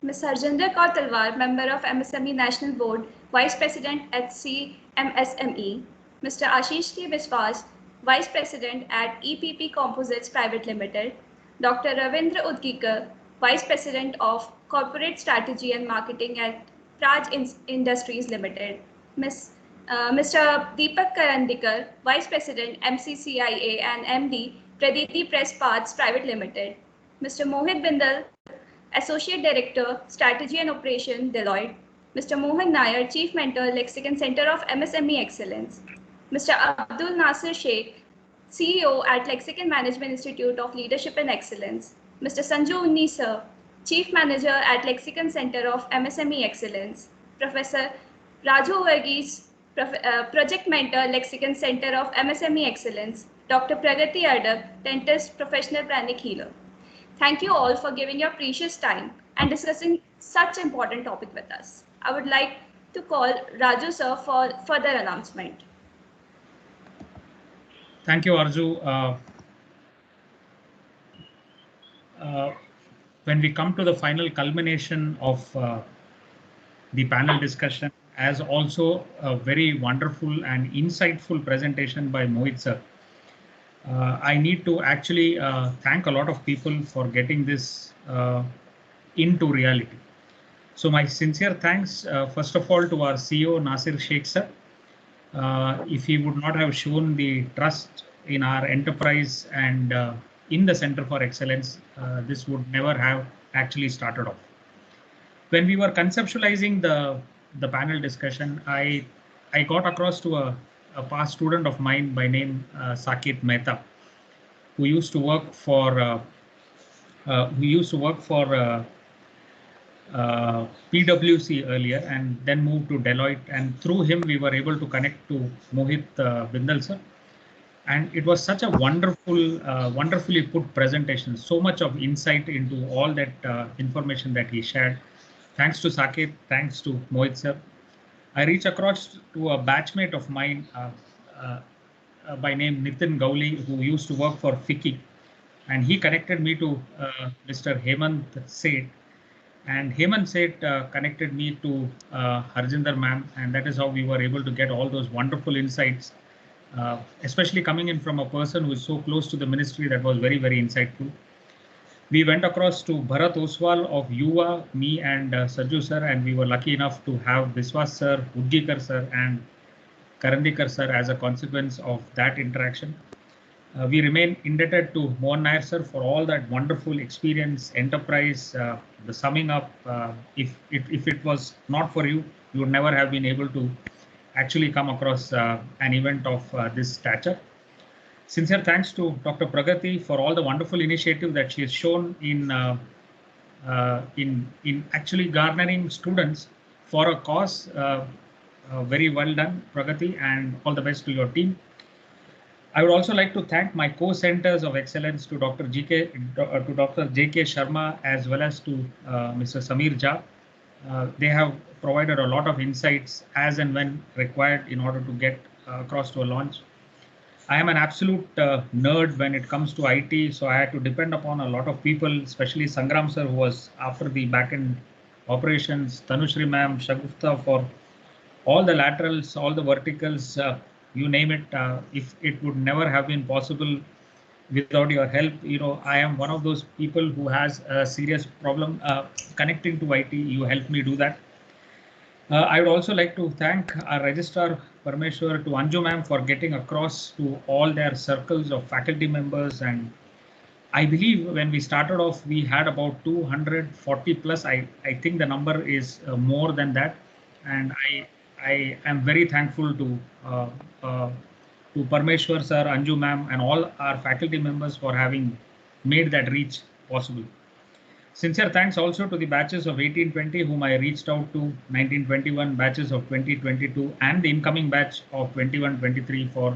Ms. Harjinder Kaur Talwar, member of MSME National Board, Vice President at CMSME. Mr. Ashish K. Biswas, Vice President at EPP Composites Private Limited. Dr. Ravindra Udgikar, Vice President of Corporate Strategy and Marketing at Praj Industries Limited. Mr. Deepak Karandikar, Vice President, MCCIA and MD, Praditi Press Parts Private Limited. Mr. Mohit Bindal, Associate Director, Strategy and Operation, Deloitte. Mr. Mohan Nair, Chief Mentor, Lexicon Center of MSME Excellence. Mr. Abdul Nasir Sheikh, CEO at Lexicon Management Institute of Leadership and Excellence. Mr. Sanju Unnisa, Chief Manager at Lexicon Center of MSME Excellence. Professor Raju Varghese, Project Mentor, Lexicon Center of MSME Excellence. Dr. Pragati Ardak, Dentist, Professional Pranic Healer. Thank you all for giving your precious time and discussing such important topic with us. I would like to call Raju sir for further announcement. Thank you, Arju. When we come to the final culmination of the panel discussion, as also a very wonderful and insightful presentation by Mohit sir, I need to actually thank a lot of people for getting this into reality. So my sincere thanks, first of all, to our CEO, Nasir Sheikh sir. If he would not have shown the trust in our enterprise and in the Center for Excellence, this would never have actually started off. When we were conceptualizing the panel discussion, I got across to a past student of mine by name Saket Mehta, who used to work for PwC earlier and then moved to Deloitte, and through him we were able to connect to Mohit Bindal sir, and it was such a wonderful, wonderfully put presentation, so much of insight into all that information that he shared. Thanks to Saket, thanks to Mohit sir. I reached across to a batchmate of mine by name Nitin Gauli, who used to work for FICCI, and he connected me to Mr. Hemant Seth, and Hemant Seth connected me to Harjinder ma'am, and that is how we were able to get all those wonderful insights, especially coming in from a person who is so close to the ministry. That was very, very insightful. We went across to Bharat Oswal of Yuva, me and Sajju sir, and we were lucky enough to have Biswas sir, Udgikar sir and Karandikar sir as a consequence of that interaction. We remain indebted to Mohan Nair sir for all that wonderful experience, enterprise, the summing up. If it was not for you, you would never have been able to actually come across an event of this stature. Sincere thanks to Dr. Pragati for all the wonderful initiative that she has shown in actually garnering students for a cause. Very well done, Pragati, and all the best to your team. I would also like to thank my co-centers of excellence to Dr. J.K. Sharma as well as to Mr. Samir Jha. They have provided a lot of insights as and when required in order to get across to a launch. I am an absolute nerd when it comes to IT, so I had to depend upon a lot of people, especially Sangram sir, who was after the back-end operations, Tanushri ma'am, Shagufta for all the laterals, all the verticals, you name it. If it would never have been possible without your help, I am one of those people who has a serious problem connecting to IT. You helped me do that. I would also like to thank our registrar Parmeshwar, to Anju ma'am for getting across to all their circles of faculty members, and I believe when we started off we had about 240 plus. I think the number is more than that, and I am very thankful to Parmeshwar sir, Anju ma'am, and all our faculty members for having made that reach possible. Sincere thanks also to the batches of 1820 whom I reached out to, 1921 batches of 2022, and the incoming batch of 2123 for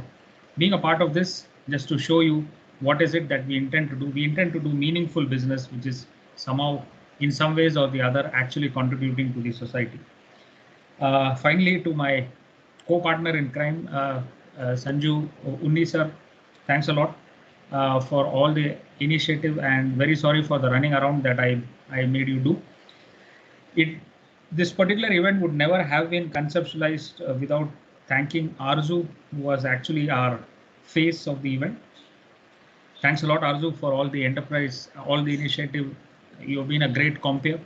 being a part of this, just to show you what is it that we intend to do. We intend to do meaningful business, which is somehow, in some ways or the other, actually contributing to the society. Finally, to my co-partner in crime, Sanju Unni sir, thanks a lot for all the initiative, and very sorry for the running around that I made you do. This particular event would never have been conceptualized without thanking Arzu, who was actually our face of the event. Thanks a lot, Arzu, for all the enterprise, all the initiative. You've been a great compeer.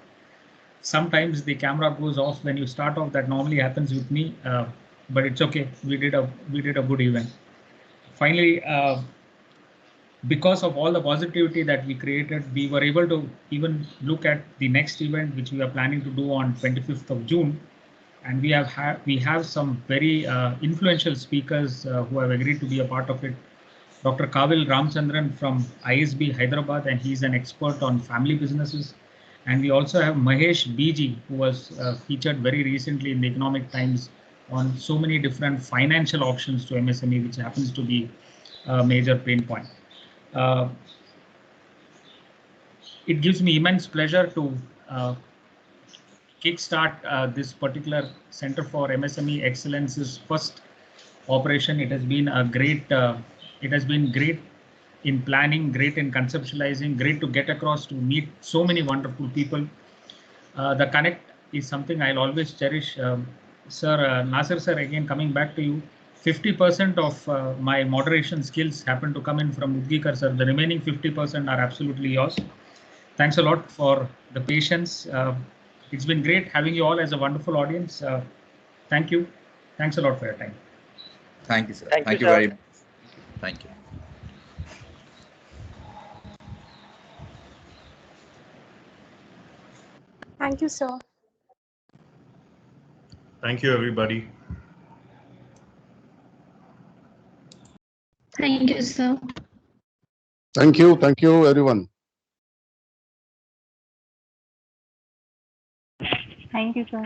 sometimes the camera goes off when you start off. That normally happens with me, but it's okay. We did a good event. Finally, because of all the positivity that we created, we were able to even look at the next event, which we are planning to do on 25th of June. And we have some very influential speakers who have agreed to be a part of it. Dr. Kavil Ramchandran from ISB Hyderabad, and he's an expert on family businesses. And we also have Mahesh BG, who was featured very recently in the Economic Times on so many different financial options to MSME, which happens to be a major pain point. It gives me immense pleasure to kickstart this particular Center for MSME Excellence's first operation. It has been a great. It has been great in planning, great in conceptualizing, great to get across, to meet so many wonderful people. The connect is something I'll always cherish. Sir, Nasir sir, again coming back to you, 50% of my moderation skills happen to come in from Udgikar sir. The remaining 50% are absolutely yours. Thanks a lot for the patience. It's been great having you all as a wonderful audience. Thank you. Thanks a lot for your time. Thank you, sir. Thank you, very sir. much. Thank you. Thank you, sir. Thank you, everybody. Thank you, sir. Thank you, everyone. Thank you, sir.